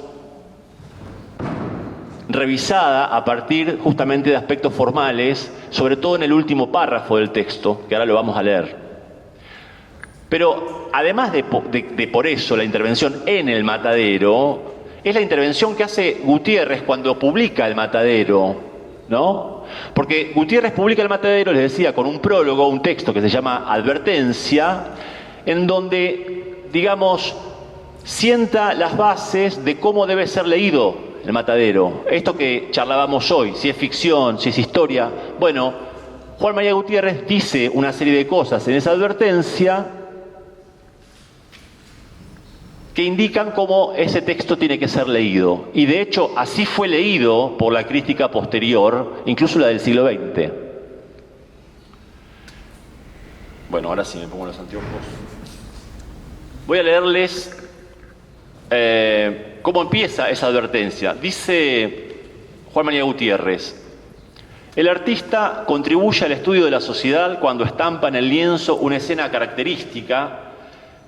revisada a partir justamente de aspectos formales, sobre todo en el último párrafo del texto, que ahora lo vamos a leer. Pero además de por eso la intervención en El Matadero, es la intervención que hace Gutiérrez cuando publica El Matadero, ¿no? Porque Gutiérrez publica El Matadero, les decía, con un prólogo, un texto que se llama Advertencia, en donde, digamos, sienta las bases de cómo debe ser leído El Matadero. Esto que charlábamos hoy, si es ficción, si es historia. Bueno, Juan María Gutiérrez dice una serie de cosas en esa advertencia que indican cómo ese texto tiene que ser leído. Y de hecho, así fue leído por la crítica posterior, incluso la del siglo XX. Bueno, ahora sí me pongo los anteojos. Voy a leerles cómo empieza esa advertencia. Dice Juan María Gutiérrez: El artista contribuye al estudio de la sociedad cuando estampa en el lienzo una escena característica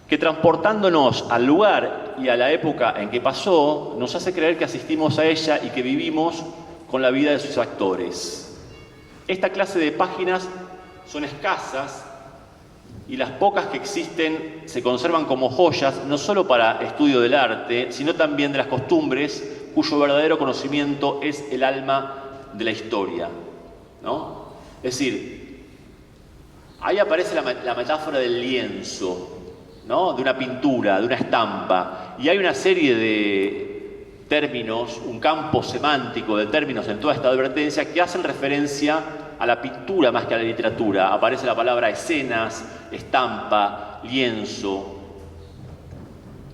que, transportándonos al lugar y a la época en que pasó, nos hace creer que asistimos a ella y que vivimos con la vida de sus actores. Esta clase de páginas son escasas y las pocas que existen se conservan como joyas, no solo para estudio del arte, sino también de las costumbres, cuyo verdadero conocimiento es el alma de la historia, ¿no? Es decir, ahí aparece la metáfora del lienzo, ¿no? De una pintura, de una estampa, y hay una serie de términos, un campo semántico de términos en toda esta advertencia que hacen referencia a la pintura más que a la literatura. Aparece la palabra escenas, estampa, lienzo,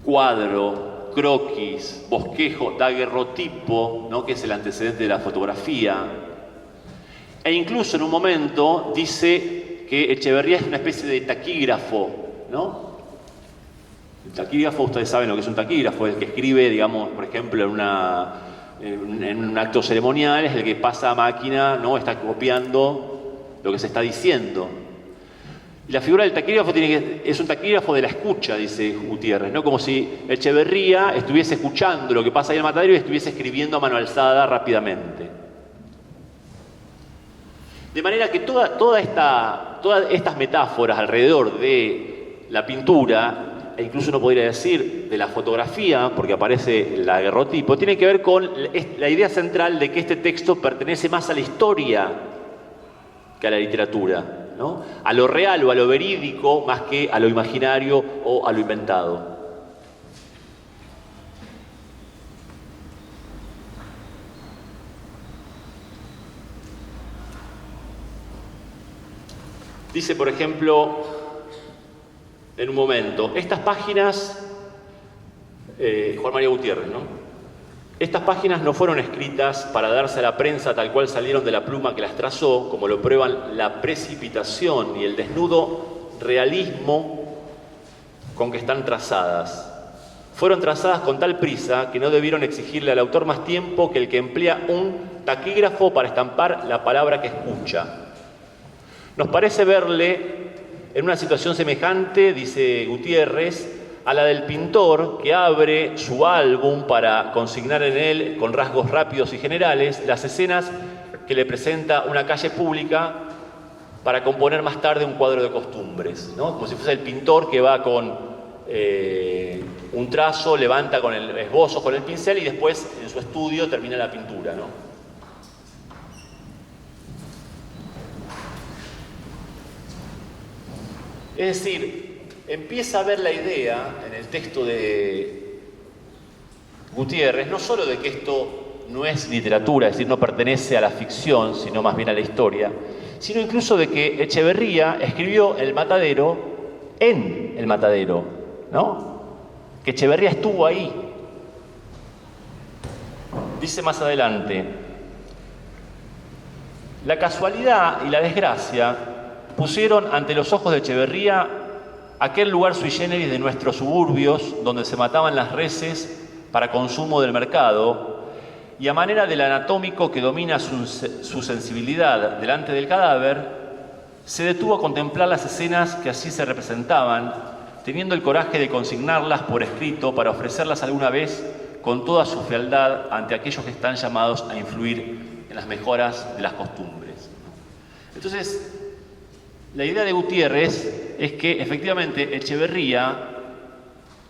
cuadro, croquis, bosquejo, daguerrotipo, ¿no? Que es el antecedente de la fotografía. E incluso en un momento dice que Echeverría es una especie de taquígrafo, ¿no? El taquígrafo, ustedes saben lo que es un taquígrafo, el que escribe, digamos, por ejemplo, en un acto ceremonial, es el que pasa a máquina, ¿no? Está copiando lo que se está diciendo. Y la figura del taquígrafo es un taquígrafo de la escucha, dice Gutiérrez, ¿no? Como si Echeverría estuviese escuchando lo que pasa ahí en el matadero y estuviese escribiendo a mano alzada rápidamente. De manera que todas estas metáforas alrededor de la pintura, e incluso uno podría decir de la fotografía, porque aparece el daguerrotipo, tiene que ver con la idea central de que este texto pertenece más a la historia que a la literatura, ¿no? A lo real o a lo verídico más que a lo imaginario o a lo inventado. Dice, por ejemplo, en un momento, estas páginas, Juan María Gutiérrez, ¿no? Estas páginas no fueron escritas para darse a la prensa tal cual salieron de la pluma que las trazó, como lo prueban la precipitación y el desnudo realismo con que están trazadas. Fueron trazadas con tal prisa que no debieron exigirle al autor más tiempo que el que emplea un taquígrafo para estampar la palabra que escucha. Nos parece verle en una situación semejante, dice Gutiérrez, a la del pintor que abre su álbum para consignar en él, con rasgos rápidos y generales, las escenas que le presenta una calle pública para componer más tarde un cuadro de costumbres, ¿no? Como si fuese el pintor que va con un trazo, levanta con el esbozo, con el pincel y después en su estudio termina la pintura, ¿no? Es decir, empieza a ver la idea en el texto de Gutiérrez, no solo de que esto no es literatura, es decir, no pertenece a la ficción, sino más bien a la historia, sino incluso de que Echeverría escribió El Matadero en El Matadero, ¿no? Que Echeverría estuvo ahí. Dice más adelante, la casualidad y la desgracia pusieron ante los ojos de Echeverría aquel lugar sui generis de nuestros suburbios donde se mataban las reses para consumo del mercado y a manera del anatómico que domina su sensibilidad delante del cadáver, se detuvo a contemplar las escenas que así se representaban, teniendo el coraje de consignarlas por escrito para ofrecerlas alguna vez con toda su fealdad ante aquellos que están llamados a influir en las mejoras de las costumbres. Entonces, la idea de Gutiérrez es que efectivamente Echeverría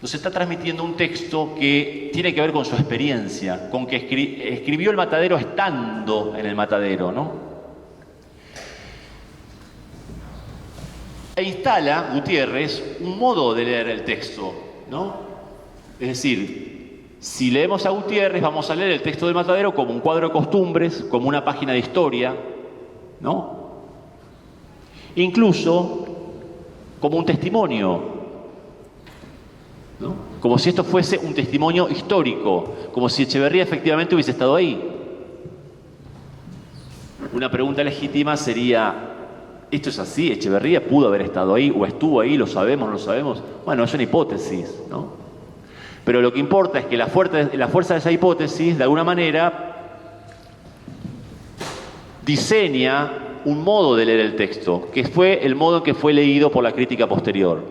nos está transmitiendo un texto que tiene que ver con su experiencia, con que escribió El Matadero estando en el matadero, ¿no? E instala Gutiérrez un modo de leer el texto, ¿no? Es decir, si leemos a Gutiérrez vamos a leer el texto del Matadero como un cuadro de costumbres, como una página de historia, ¿no? Incluso como un testimonio, ¿no? Como si esto fuese un testimonio histórico, como si Echeverría efectivamente hubiese estado ahí. Una pregunta legítima sería, ¿esto es así? ¿Echeverría pudo haber estado ahí o estuvo ahí? ¿Lo sabemos? ¿No lo sabemos? Bueno, es una hipótesis, ¿no? Pero lo que importa es que la fuerza de esa hipótesis, de alguna manera, diseña un modo de leer el texto, que fue el modo en que fue leído por la crítica posterior.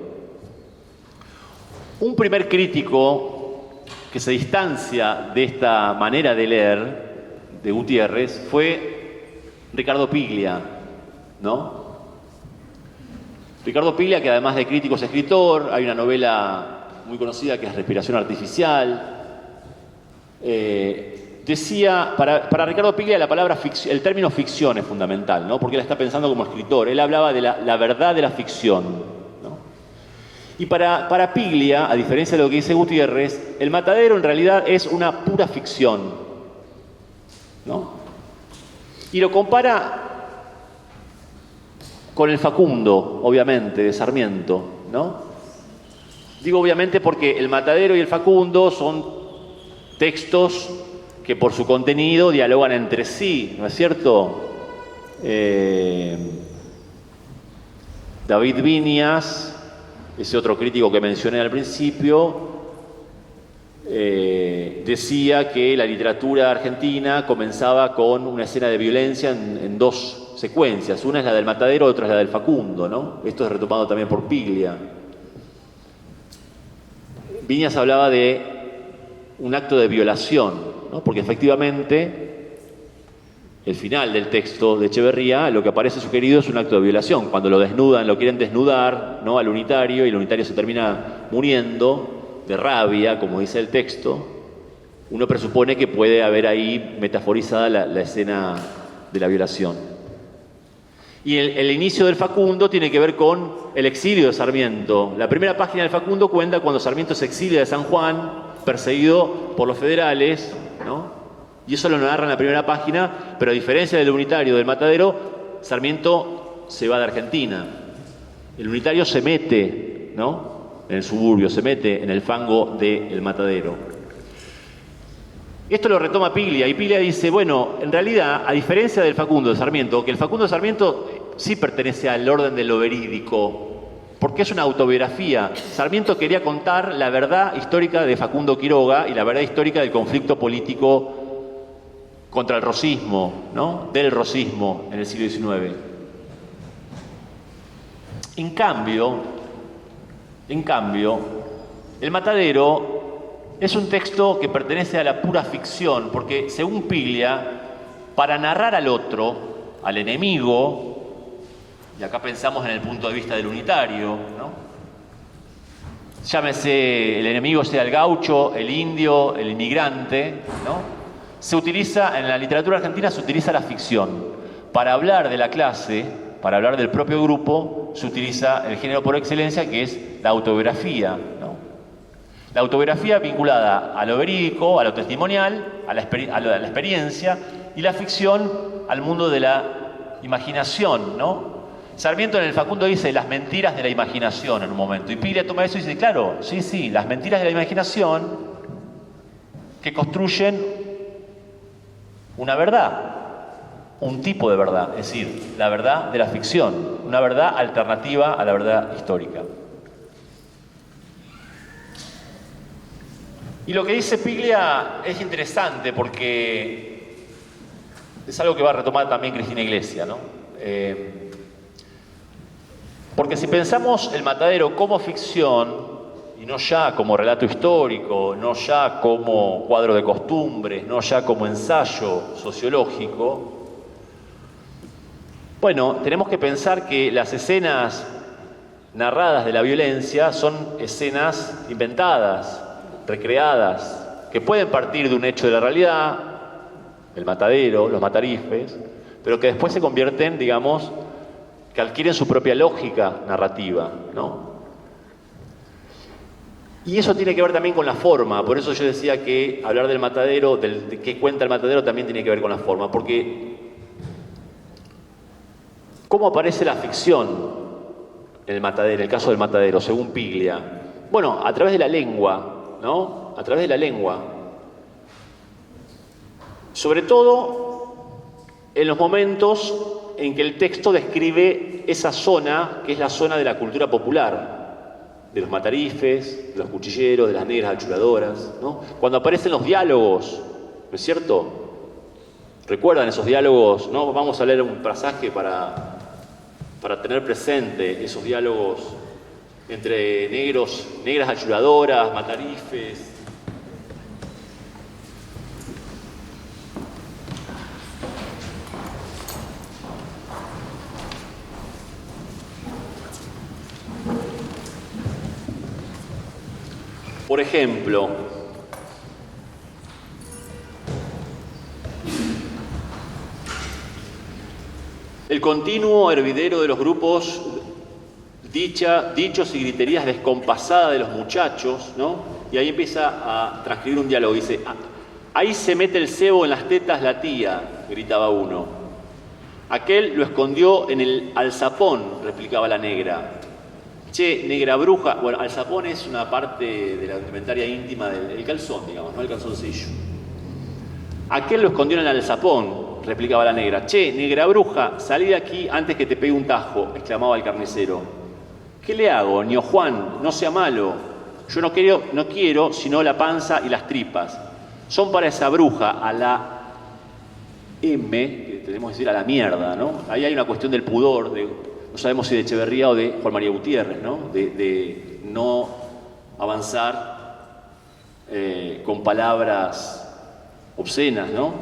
Un primer crítico que se distancia de esta manera de leer de Gutiérrez fue Ricardo Piglia, ¿no? Ricardo Piglia, que además de crítico es escritor, hay una novela muy conocida que es Respiración Artificial. Decía, para Ricardo Piglia la palabra el término ficción es fundamental, ¿no? Porque él está pensando como escritor. Él hablaba de la verdad de la ficción, ¿no? Y para Piglia, a diferencia de lo que dice Gutiérrez, El Matadero en realidad es una pura ficción, ¿no? Y lo compara con el Facundo, obviamente, de Sarmiento, ¿no? Digo obviamente porque El Matadero y el Facundo son textos que por su contenido dialogan entre sí, ¿no es cierto? David Viñas, ese otro crítico que mencioné al principio, decía que la literatura argentina comenzaba con una escena de violencia en dos secuencias. Una es la del Matadero, otra es la del Facundo, ¿no? Esto es retomado también por Piglia. Viñas hablaba de un acto de violación, ¿no? Porque efectivamente el final del texto de Echeverría, lo que aparece sugerido es un acto de violación. Cuando lo desnudan, lo quieren desnudar, ¿no?, al unitario, y el unitario se termina muriendo de rabia, como dice el texto, uno presupone que puede haber ahí metaforizada la escena de la violación. Y el inicio del Facundo tiene que ver con el exilio de Sarmiento. La primera página del Facundo cuenta cuando Sarmiento se exilia de San Juan, perseguido por los federales, ¿no? Y eso lo narra en la primera página, pero a diferencia del unitario del Matadero, Sarmiento se va de Argentina. El unitario se mete, ¿no?, en el suburbio, se mete en el fango del Matadero. Esto lo retoma Piglia, y Piglia dice, bueno, en realidad, a diferencia del Facundo de Sarmiento, que el Facundo de Sarmiento sí pertenece al orden de lo verídico, porque es una autobiografía. Sarmiento quería contar la verdad histórica de Facundo Quiroga y la verdad histórica del conflicto político contra el rosismo, ¿no?, del rosismo en el siglo XIX. En cambio, El Matadero es un texto que pertenece a la pura ficción, porque según Piglia, para narrar al otro, al enemigo, y acá pensamos en el punto de vista del unitario, ¿no?, llámese el enemigo sea el gaucho, el indio, el inmigrante, ¿no?, se utiliza, en la literatura argentina se utiliza la ficción. Para hablar de la clase, para hablar del propio grupo, se utiliza el género por excelencia, que es la autobiografía, ¿no? La autobiografía vinculada a lo verídico, a lo testimonial, a la experiencia, y la ficción al mundo de la imaginación, ¿no? Sarmiento en el Facundo dice las mentiras de la imaginación en un momento, y Piglia toma eso y dice, claro, sí, las mentiras de la imaginación que construyen una verdad, un tipo de verdad, es decir, la verdad de la ficción, una verdad alternativa a la verdad histórica. Y lo que dice Piglia es interesante porque es algo que va a retomar también Cristina Iglesias, ¿no? Porque si pensamos El Matadero como ficción, y no ya como relato histórico, no ya como cuadro de costumbres, no ya como ensayo sociológico, bueno, tenemos que pensar que las escenas narradas de la violencia son escenas inventadas, recreadas, que pueden partir de un hecho de la realidad, el matadero, los matarifes, pero que después se convierten, digamos, que adquieren su propia lógica narrativa, ¿no? Y eso tiene que ver también con la forma, por eso yo decía que hablar del matadero, de qué cuenta el matadero, también tiene que ver con la forma, porque ¿cómo aparece la ficción en el matadero, en el caso del matadero, según Piglia? Bueno, a través de la lengua, ¿no? A través de la lengua. Sobre todo en los momentos en que el texto describe esa zona, que es la zona de la cultura popular, de los matarifes, de los cuchilleros, de las negras achuradoras, ¿no? Cuando aparecen los diálogos, ¿no es cierto?, ¿Recuerdan esos diálogos? ¿No? Vamos a leer un pasaje para tener presente esos diálogos entre negras ayudadoras, matarifes. Por ejemplo, el continuo hervidero de los grupos, dichos y griterías descompasadas de los muchachos, ¿no? Y ahí empieza a transcribir un diálogo. Dice, ahí se mete el cebo en las tetas la tía, gritaba uno. Aquel lo escondió en el alzapón, replicaba la negra. Che, negra bruja. Bueno, alzapón es una parte de la indumentaria íntima del calzón, digamos, ¿no? El calzoncillo. Aquel lo escondió en el alzapón, replicaba la negra. Che, negra bruja, salí de aquí antes que te pegue un tajo, exclamaba el carnicero. ¿Qué le hago, Ño Juan? No sea malo. Yo no quiero sino la panza y las tripas. Son para esa bruja, a la M, que tenemos que decir a la mierda, ¿no? Ahí hay una cuestión del pudor, no sabemos si de Echeverría o de Juan María Gutiérrez, ¿no? De no avanzar con palabras obscenas, ¿no?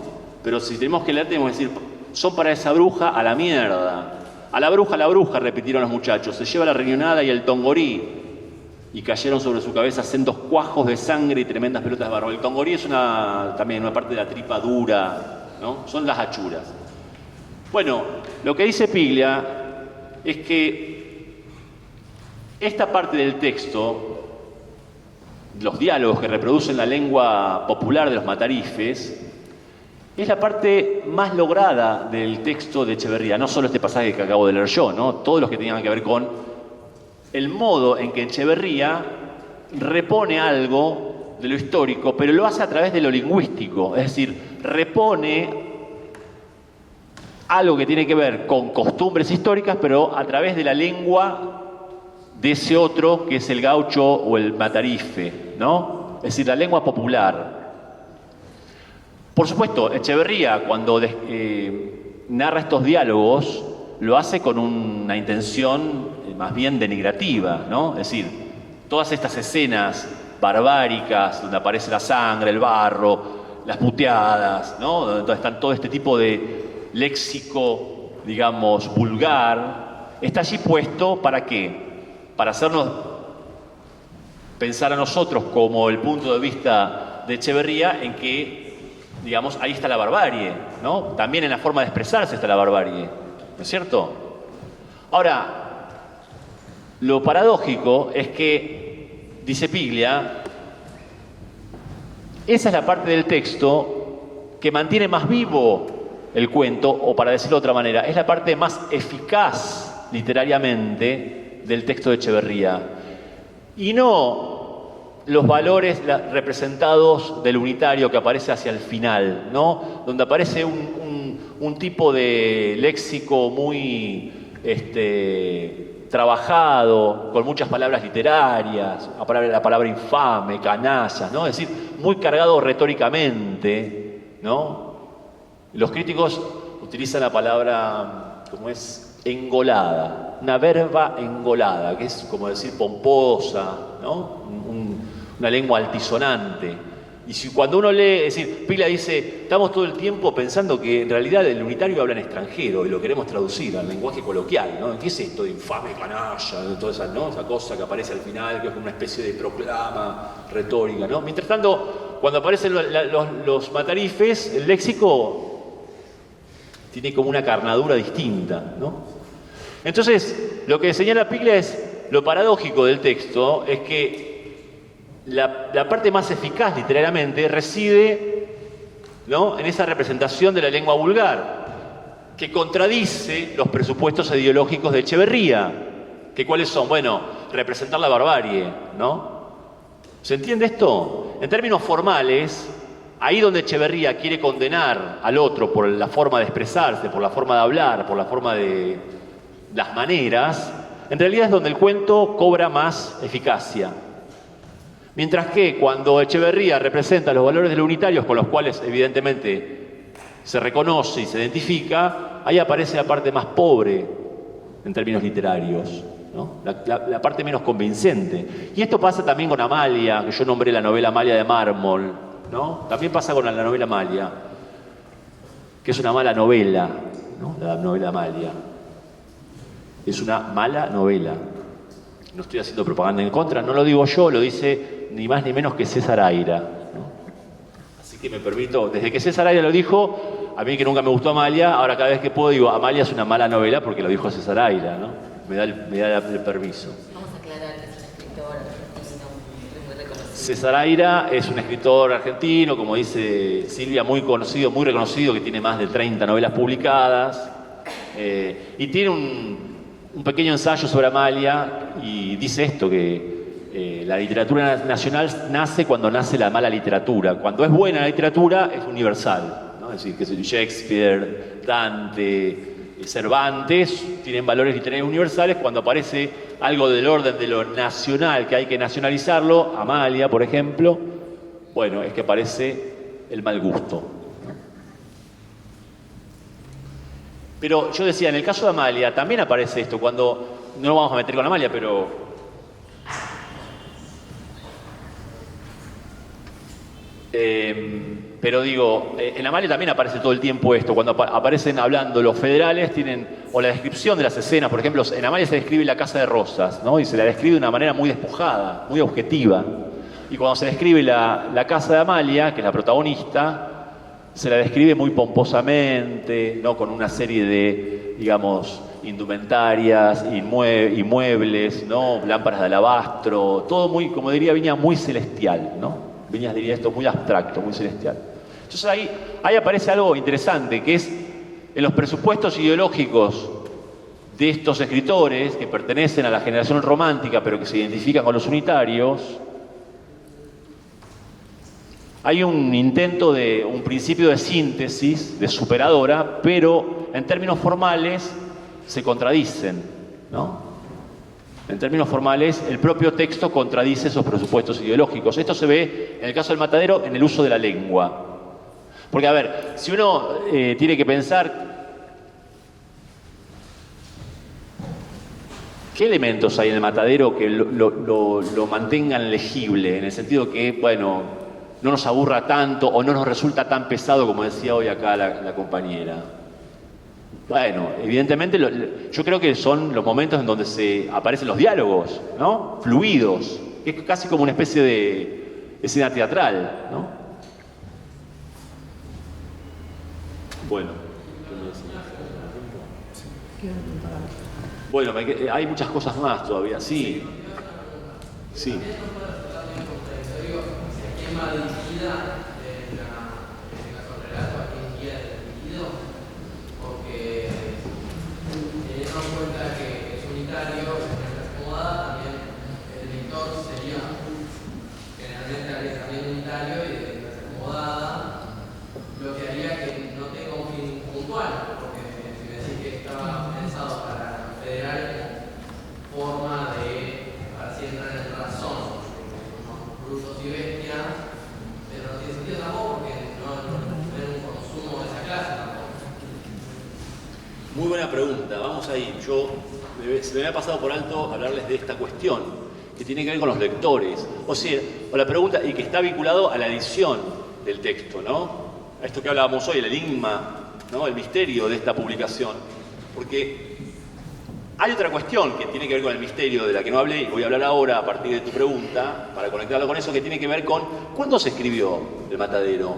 Pero si tenemos que leer, tenemos que decir, son para esa bruja a la mierda. A la bruja, repitieron los muchachos. Se lleva la riñonada y el tongorí. Y cayeron sobre su cabeza sendos cuajos de sangre y tremendas pelotas de barro. El tongorí es también una parte de la tripa dura, ¿no? Son las achuras. Bueno, lo que dice Piglia es que esta parte del texto, los diálogos que reproducen la lengua popular de los matarifes, es la parte más lograda del texto de Echeverría. No solo este pasaje que acabo de leer yo, ¿no? Todos los que tenían que ver con el modo en que Echeverría repone algo de lo histórico, pero lo hace a través de lo lingüístico. Es decir, repone algo que tiene que ver con costumbres históricas, pero a través de la lengua de ese otro que es el gaucho o el matarife, ¿no? Es decir, la lengua popular. Por supuesto, Echeverría, cuando narra estos diálogos, lo hace con una intención más bien denigrativa, ¿no? Es decir, todas estas escenas barbáricas, donde aparece la sangre, el barro, las puteadas, ¿no? Donde están todo este tipo de léxico, digamos, vulgar, está allí puesto ¿para qué? Para hacernos pensar a nosotros como el punto de vista de Echeverría en que, digamos, ahí está la barbarie, ¿no? También en la forma de expresarse está la barbarie, ¿no es cierto? Ahora, lo paradójico es que, dice Piglia, esa es la parte del texto que mantiene más vivo el cuento, o para decirlo de otra manera, es la parte más eficaz literariamente del texto de Echeverría. Y no los valores representados del unitario que aparece hacia el final, ¿no? Donde aparece un tipo de léxico muy trabajado, con muchas palabras literarias, la palabra infame, canalla, ¿no? Es decir, muy cargado retóricamente, ¿no? Los críticos utilizan la palabra, como es, engolada, una verba engolada, que es como decir pomposa, ¿no? Una lengua altisonante. Y si cuando uno lee, es decir, Piglia dice, estamos todo el tiempo pensando que en realidad el unitario habla en extranjero y lo queremos traducir al lenguaje coloquial, ¿no? ¿Qué es esto de infame, canalla, toda esa, ¿no? Esa cosa que aparece al final, que es como una especie de proclama retórica, ¿no? Mientras tanto, cuando aparecen los matarifes, el léxico tiene como una carnadura distinta, ¿no? Entonces, lo que señala Piglia es lo paradójico del texto, es que la parte más eficaz literariamente reside, ¿no?, en esa representación de la lengua vulgar, que contradice los presupuestos ideológicos de Echeverría, que ¿cuáles son? Bueno, representar la barbarie, ¿no? ¿Se entiende esto? En términos formales, ahí donde Echeverría quiere condenar al otro por la forma de expresarse, por la forma de hablar, por la forma de las maneras, en realidad es donde el cuento cobra más eficacia. Mientras que cuando Echeverría representa los valores de los unitarios, con los cuales evidentemente se reconoce y se identifica, ahí aparece la parte más pobre en términos literarios, ¿no? La parte menos convincente. Y esto pasa también con Amalia, que yo nombré la novela Amalia de Mármol, ¿no? También pasa con la novela Amalia, que es una mala novela, ¿no? La novela Amalia. Es una mala novela. No estoy haciendo propaganda en contra, no lo digo yo, lo dice ni más ni menos que César Aira, ¿no? Así que me permito, desde que César Aira lo dijo, a mí que nunca me gustó Amalia, ahora cada vez que puedo digo, Amalia es una mala novela porque lo dijo César Aira, ¿no? Me da el permiso. Vamos a aclarar que es un escritor argentino muy reconocido. César Aira es un escritor argentino, como dice Silvia, muy conocido, muy reconocido, que tiene más de 30 novelas publicadas, y tiene un pequeño ensayo sobre Amalia, y dice esto, que la literatura nacional nace cuando nace la mala literatura. Cuando es buena la literatura, es universal, ¿no? Es decir, que Shakespeare, Dante, Cervantes tienen valores literarios universales. Cuando aparece algo del orden de lo nacional, que hay que nacionalizarlo, Amalia, por ejemplo, bueno, es que aparece el mal gusto. Pero yo decía, en el caso de Amalia también aparece esto, cuando, no lo vamos a meter con Amalia, pero digo, en Amalia también aparece todo el tiempo esto, cuando aparecen hablando los federales, tienen, o la descripción de las escenas, por ejemplo, en Amalia se describe la Casa de Rosas, ¿no? Y se la describe de una manera muy despojada, muy objetiva. Y cuando se describe la casa de Amalia, que es la protagonista, se la describe muy pomposamente, ¿no? Con una serie de, digamos, indumentarias, inmuebles, ¿no? Lámparas de alabastro, todo muy, como diría Viñas, muy celestial, ¿no? Viñas diría esto muy abstracto, muy celestial. Entonces ahí aparece algo interesante, que es en los presupuestos ideológicos de estos escritores que pertenecen a la generación romántica, pero que se identifican con los unitarios, hay un intento de un principio de síntesis, de superadora, pero en términos formales se contradicen, ¿no? En términos formales, el propio texto contradice esos presupuestos ideológicos. Esto se ve, en el caso del Matadero, en el uso de la lengua. Porque, a ver, si uno tiene que pensar qué elementos hay en el Matadero que lo mantengan legible, en el sentido que, bueno, no nos aburra tanto o no nos resulta tan pesado como decía hoy acá la compañera. Bueno, evidentemente yo creo que son los momentos en donde se aparecen los diálogos, ¿no? Fluidos, que es casi como una especie de escena teatral, ¿no? Bueno. Bueno, hay muchas cosas más todavía, sí. Sí. Cuenta que es unitario, es acomodada, también el lector sería generalmente también unitario y de clase acomodada, lo que haría que no tenga un fin puntual, porque si me decís que estaba pensado para federal como forma de, para así entrar en razón, somos brutos y bestias, pero no tiene sentido tampoco porque no tener un consumo de esa clase tampoco. Muy buena pregunta, vamos ahí. Se me había pasado por alto hablarles de esta cuestión, que tiene que ver con los lectores. O sea, o la pregunta, y que está vinculado a la edición del texto, ¿no? A esto que hablábamos hoy, el enigma, ¿no? El misterio de esta publicación. Porque hay otra cuestión que tiene que ver con el misterio de la que no hablé, y voy a hablar ahora a partir de tu pregunta, para conectarlo con eso, que tiene que ver con ¿cuándo se escribió El Matadero?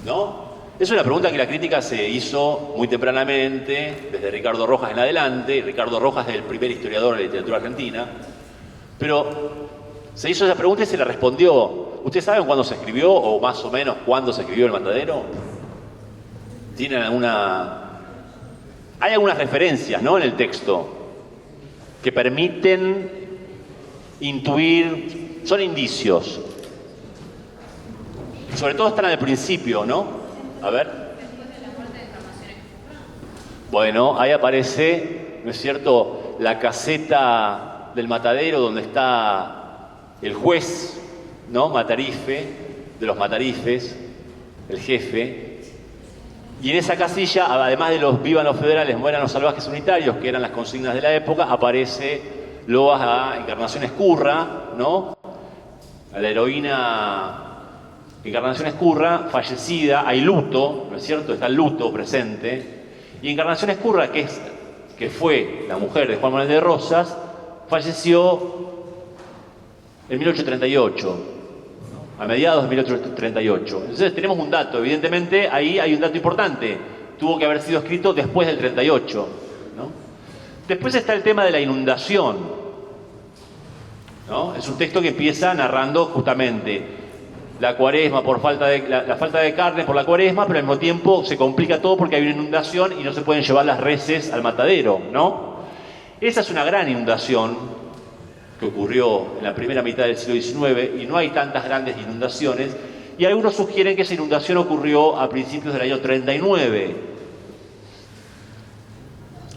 ¿No? Es una pregunta que la crítica se hizo muy tempranamente, desde Ricardo Rojas en adelante, y Ricardo Rojas es el primer historiador de la literatura argentina, pero se hizo esa pregunta y se la respondió. ¿Ustedes saben cuándo se escribió, o más o menos cuándo se escribió El Matadero? ¿Tienen alguna...? Hay algunas referencias, ¿no?, en el texto que permiten intuir, son indicios. Sobre todo están al principio, ¿no? A ver. Bueno, ahí aparece, ¿no es cierto?, la caseta del Matadero donde está el juez, ¿no?, Matarife, de los matarifes, el jefe, y en esa casilla, además de los vivan los federales, mueran los salvajes unitarios, que eran las consignas de la época, aparece loas a Encarnación Ezcurra, ¿no? A la heroína Encarnación Ezcurra, fallecida, hay luto, ¿no es cierto? Está el luto presente, y Encarnación Ezcurra, que fue la mujer de Juan Manuel de Rosas, falleció en 1838, a mediados de 1838. Entonces tenemos un dato, evidentemente ahí hay un dato importante, tuvo que haber sido escrito después del 38, ¿no? Después está el tema de la inundación, ¿no? Es un texto que empieza narrando justamente la cuaresma por la falta de carne por la cuaresma, pero al mismo tiempo se complica todo porque hay una inundación y no se pueden llevar las reses al matadero, ¿no? Esa es una gran inundación que ocurrió en la primera mitad del siglo XIX, y no hay tantas grandes inundaciones, y algunos sugieren que esa inundación ocurrió a principios del año 39.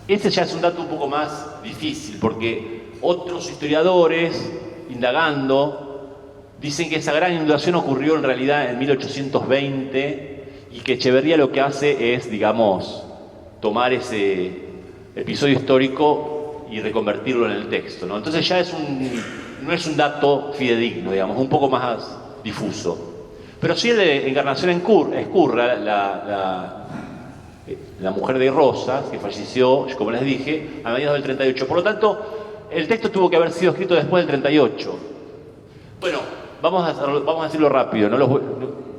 Ese ya es un dato un poco más difícil, porque otros historiadores, indagando, dicen que esa gran inundación ocurrió en realidad en 1820, y que Echeverría lo que hace es, digamos, tomar ese episodio histórico y reconvertirlo en el texto, ¿no? Entonces ya no es un dato fidedigno, digamos, un poco más difuso. Pero sí el de Encarnación Ezcurra, la mujer de Rosas, que falleció, como les dije, a mediados del 38. Por lo tanto, el texto tuvo que haber sido escrito después del 38. Bueno, vamos a decirlo rápido,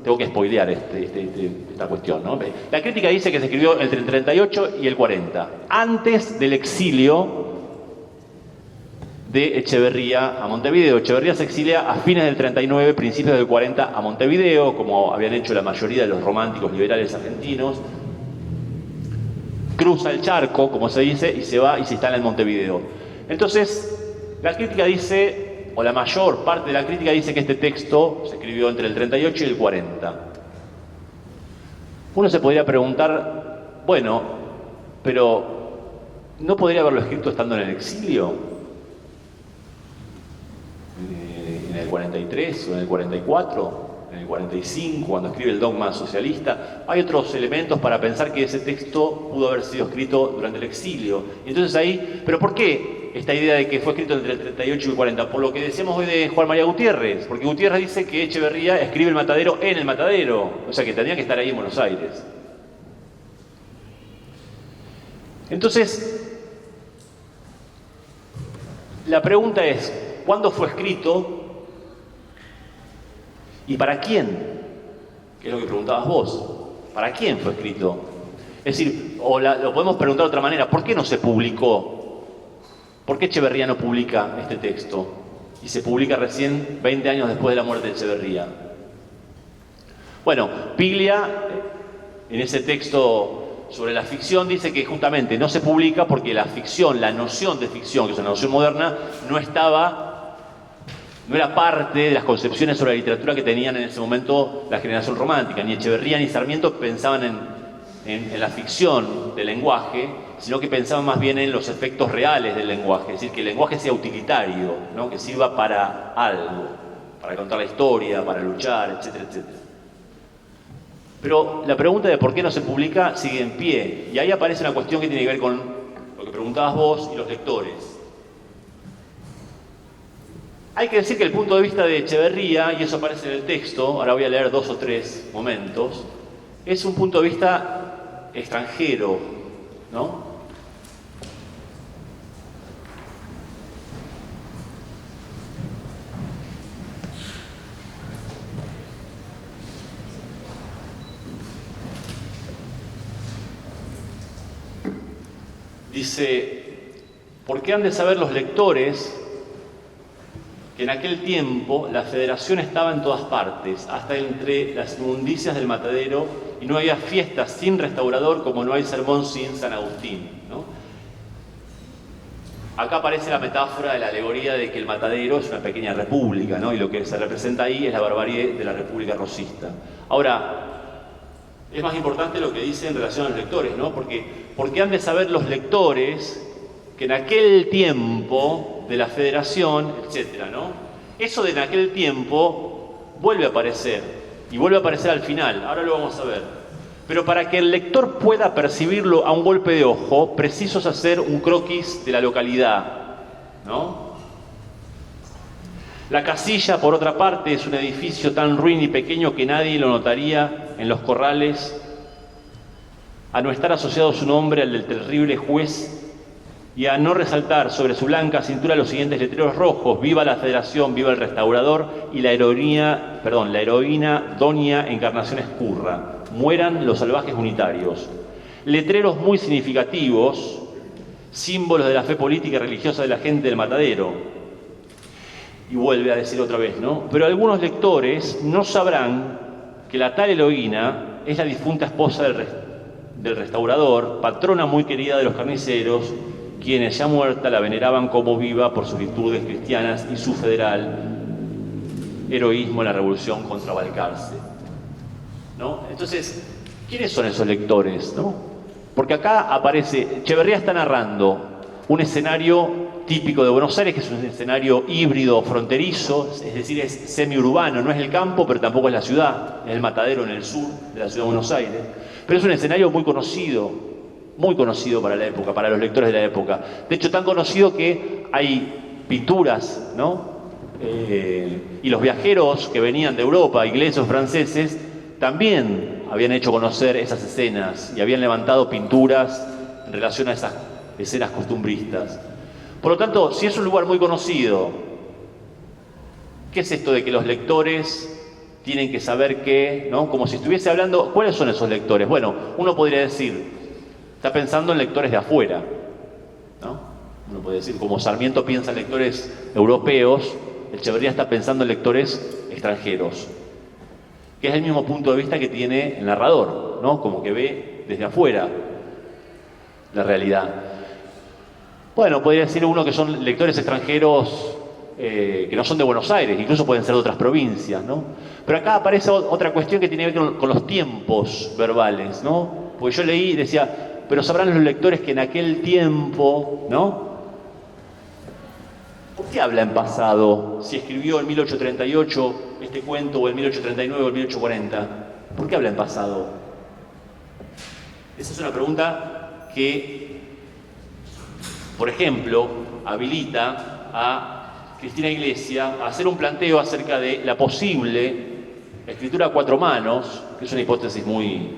tengo que spoilear esta cuestión, ¿no? La crítica dice que se escribió entre el 38 y el 40, antes del exilio de Echeverría a Montevideo. Echeverría se exilia a fines del 39, principios del 40 a Montevideo, como habían hecho la mayoría de los románticos liberales argentinos. Cruza el charco, como se dice, y se va y se instala en Montevideo. Entonces, la crítica dice, o la mayor parte de la crítica dice que este texto se escribió entre el 38 y el 40. Uno se podría preguntar, bueno, pero ¿no podría haberlo escrito estando en el exilio? En el 43 o en el 44, en el 45, cuando escribe el dogma socialista. Hay otros elementos para pensar que ese texto pudo haber sido escrito durante el exilio. Y entonces ahí, ¿pero por qué esta idea de que fue escrito entre el 38 y el 40? Por lo que decíamos hoy de Juan María Gutiérrez, porque Gutiérrez dice que Echeverría escribe El Matadero en el Matadero, o sea que tenía que estar ahí en Buenos Aires. Entonces, la pregunta es, ¿cuándo fue escrito? ¿Y para quién? Que es lo que preguntabas vos. ¿Para quién fue escrito? Es decir, lo podemos preguntar de otra manera, ¿por qué no se publicó? ¿Por qué Echeverría no publica este texto? Y se publica recién 20 años después de la muerte de Echeverría. Bueno, Piglia, en ese texto sobre la ficción, dice que justamente no se publica porque la ficción, la noción de ficción, que es una noción moderna, no era parte de las concepciones sobre la literatura que tenían en ese momento la generación romántica. Ni Echeverría ni Sarmiento pensaban en la ficción del lenguaje, sino que pensaban más bien en los efectos reales del lenguaje, es decir, que el lenguaje sea utilitario, ¿no? Que sirva para algo, para contar la historia, para luchar, etcétera, etcétera. Pero la pregunta de por qué no se publica sigue en pie, y ahí aparece una cuestión que tiene que ver con lo que preguntabas vos y los lectores. Hay que decir que el punto de vista de Echeverría, y eso aparece en el texto, ahora voy a leer 2 o 3 momentos, es un punto de vista extranjero, ¿no? Dice, ¿por qué han de saber los lectores que en aquel tiempo la federación estaba en todas partes, hasta entre las inmundicias del matadero, y no había fiesta sin restaurador como no hay sermón sin San Agustín, ¿no? Acá aparece la metáfora de la alegoría de que el matadero es una pequeña república, ¿no? Y lo que se representa ahí es la barbarie de la república rosista. Ahora, es más importante lo que dice en relación a los lectores, ¿no? Porque han de saber los lectores que en aquel tiempo de la federación, etcétera, ¿no? Eso de en aquel tiempo vuelve a aparecer. y vuelve a aparecer al final, ahora lo vamos a ver. Pero para que el lector pueda percibirlo a un golpe de ojo, preciso es hacer un croquis de la localidad, ¿no? La Casilla, por otra parte, es un edificio tan ruin y pequeño que nadie lo notaría en los corrales, a no estar asociado su nombre al del terrible juez y a no resaltar sobre su blanca cintura los siguientes letreros rojos: viva la Federación, viva el Restaurador y la heroína Doña Encarnación Escurra, mueran los salvajes unitarios. Letreros muy significativos, símbolos de la fe política y religiosa de la gente del Matadero. Y vuelve a decir otra vez, ¿no? Pero algunos lectores no sabrán que la tal heroína es la difunta esposa del Restaurador, patrona muy querida de los carniceros, quienes ya muerta la veneraban como viva por sus virtudes cristianas y su federal heroísmo en la revolución contra Balcarce, ¿no? Entonces, ¿quiénes son esos lectores, no? Porque acá aparece, Echeverría está narrando un escenario típico de Buenos Aires, que es un escenario híbrido, fronterizo, es decir, es semiurbano, no es el campo, pero tampoco es la ciudad, es el Matadero en el sur de la ciudad de Buenos Aires. Pero es un escenario muy conocido para la época, para los lectores de la época. De hecho, tan conocido que hay pinturas, ¿no? Y los viajeros que venían de Europa, ingleses, franceses, también habían hecho conocer esas escenas y habían levantado pinturas en relación a esas escenas costumbristas. Por lo tanto, si es un lugar muy conocido, ¿qué es esto de que los lectores tienen que saber qué, ¿no? Como si estuviese hablando, ¿cuáles son esos lectores? Bueno, uno podría decir, está pensando en lectores de afuera, ¿no? Uno puede decir, como Sarmiento piensa en lectores europeos, Echeverría está pensando en lectores extranjeros, que es el mismo punto de vista que tiene el narrador, ¿no? Como que ve desde afuera la realidad. Bueno, podría decir uno que son lectores extranjeros que no son de Buenos Aires, incluso pueden ser de otras provincias, ¿no? Pero acá aparece otra cuestión que tiene que ver con los tiempos verbales, ¿no? Porque yo leí y decía, pero sabrán los lectores que en aquel tiempo, ¿no? ¿Por qué habla en pasado? Si escribió en 1838 este cuento, o en 1839 o en 1840, ¿por qué habla en pasado? Esa es una pregunta que, por ejemplo, habilita a Cristina Iglesia a hacer un planteo acerca de la posible escritura a cuatro manos, que es una hipótesis muy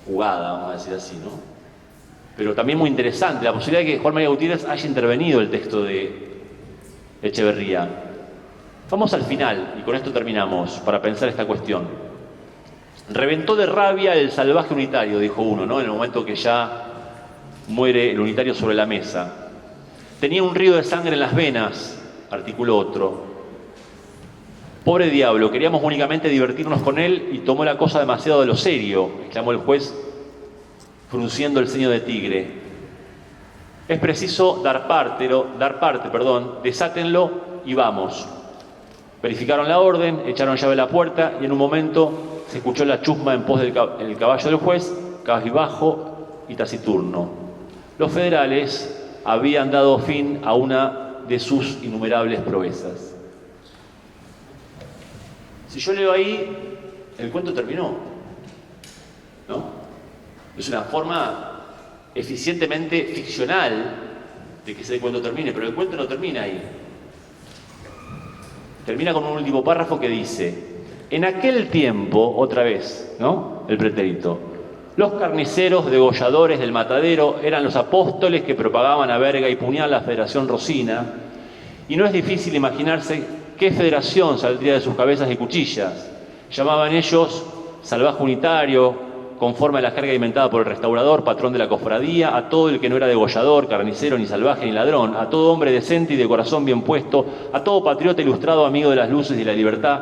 jugada, vamos a decir así, ¿no? Pero también muy interesante, la posibilidad de que Juan María Gutiérrez haya intervenido el texto de Echeverría. Vamos al final, y con esto terminamos, para pensar esta cuestión. Reventó de rabia el salvaje unitario, dijo uno, ¿no? En el momento que ya muere el unitario sobre la mesa. Tenía un río de sangre en las venas, articuló otro. Pobre diablo, queríamos únicamente divertirnos con él y tomó la cosa demasiado de lo serio, exclamó el juez, frunciendo el ceño de tigre. Es preciso dar parte, desátenlo y vamos. Verificaron la orden, echaron llave a la puerta y en un momento se escuchó la chusma en pos del caballo del juez, cabizbajo y taciturno. Los federales habían dado fin a una de sus innumerables proezas. Si yo leo ahí, el cuento terminó, ¿no? Es una forma eficientemente ficcional de que ese cuento termine, pero el cuento no termina ahí. Termina con un último párrafo que dice, en aquel tiempo, otra vez, ¿no? El pretérito, los carniceros degolladores del Matadero eran los apóstoles que propagaban a verga y puñal la Federación Rosina, y no es difícil imaginarse qué federación saldría de sus cabezas y cuchillas. Llamaban ellos salvaje unitario, conforme a la carga inventada por el Restaurador, patrón de la cofradía, a todo el que no era degollador, carnicero, ni salvaje, ni ladrón, a todo hombre decente y de corazón bien puesto, a todo patriota ilustrado, amigo de las luces y la libertad.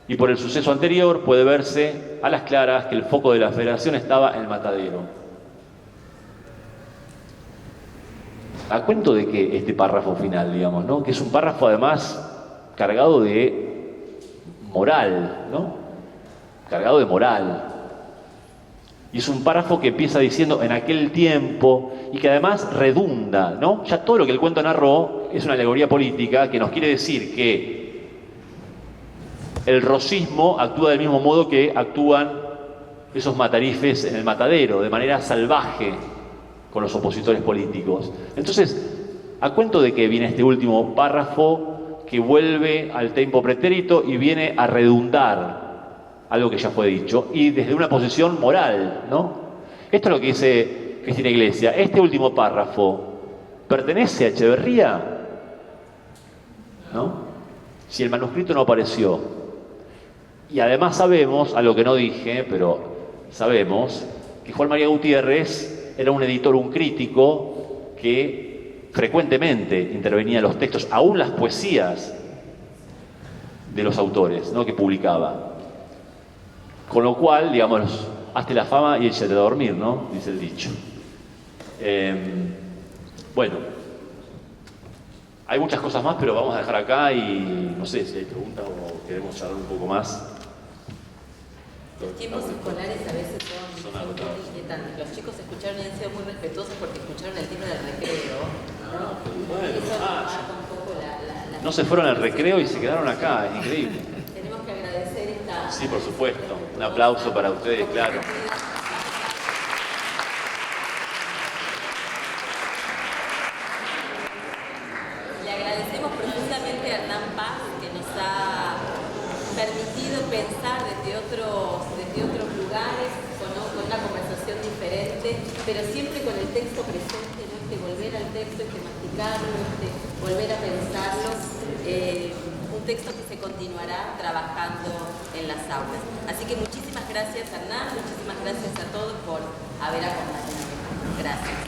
Y por el suceso anterior puede verse a las claras que el foco de la federación estaba en el Matadero. ¿A cuento de qué este párrafo final, digamos, ¿no? Que es un párrafo además cargado de moral, ¿no? Cargado de moral. Y es un párrafo que empieza diciendo en aquel tiempo y que además redunda, ¿no? Ya todo lo que el cuento narró es una alegoría política que nos quiere decir que el rosismo actúa del mismo modo que actúan esos matarifes en el matadero, de manera salvaje con los opositores políticos. Entonces, ¿a cuento de qué viene este último párrafo que vuelve al tempo pretérito y viene a redundar algo que ya fue dicho, y desde una posición moral, ¿no? Esto es lo que dice Cristina Iglesia. Este último párrafo, ¿pertenece a Echeverría? ¿No? Si el manuscrito no apareció. Y además sabemos, algo que no dije, pero sabemos, que Juan María Gutiérrez era un editor, un crítico, que frecuentemente intervenía en los textos, aún las poesías de los autores, ¿no?, que publicaba. Con lo cual, digamos, hazte la fama y échate a dormir, ¿no?, dice el dicho. Bueno, hay muchas cosas más, pero vamos a dejar acá y no sé si hay preguntas o queremos charlar un poco más. Los tiempos escolares a veces son muy inquietantes. Los chicos escucharon y han sido muy respetuosos porque escucharon el tema del recreo, ¿no? Bueno, Eso marca un poco la... No se fueron al recreo y se quedaron acá, es increíble. Tenemos que agradecer esta... Sí, por supuesto. Un aplauso para ustedes, claro. Le agradecemos profundamente a Hernán Paz, que nos ha permitido pensar desde otros lugares, con una conversación diferente, pero siempre con el texto presente, ¿no? Volver al texto, masticarlo, volver a pensarlo. Un texto que se continuará trabajando en las aulas. Así que muchísimas gracias, Hernán, muchísimas gracias a todos por haber acompañado. Gracias.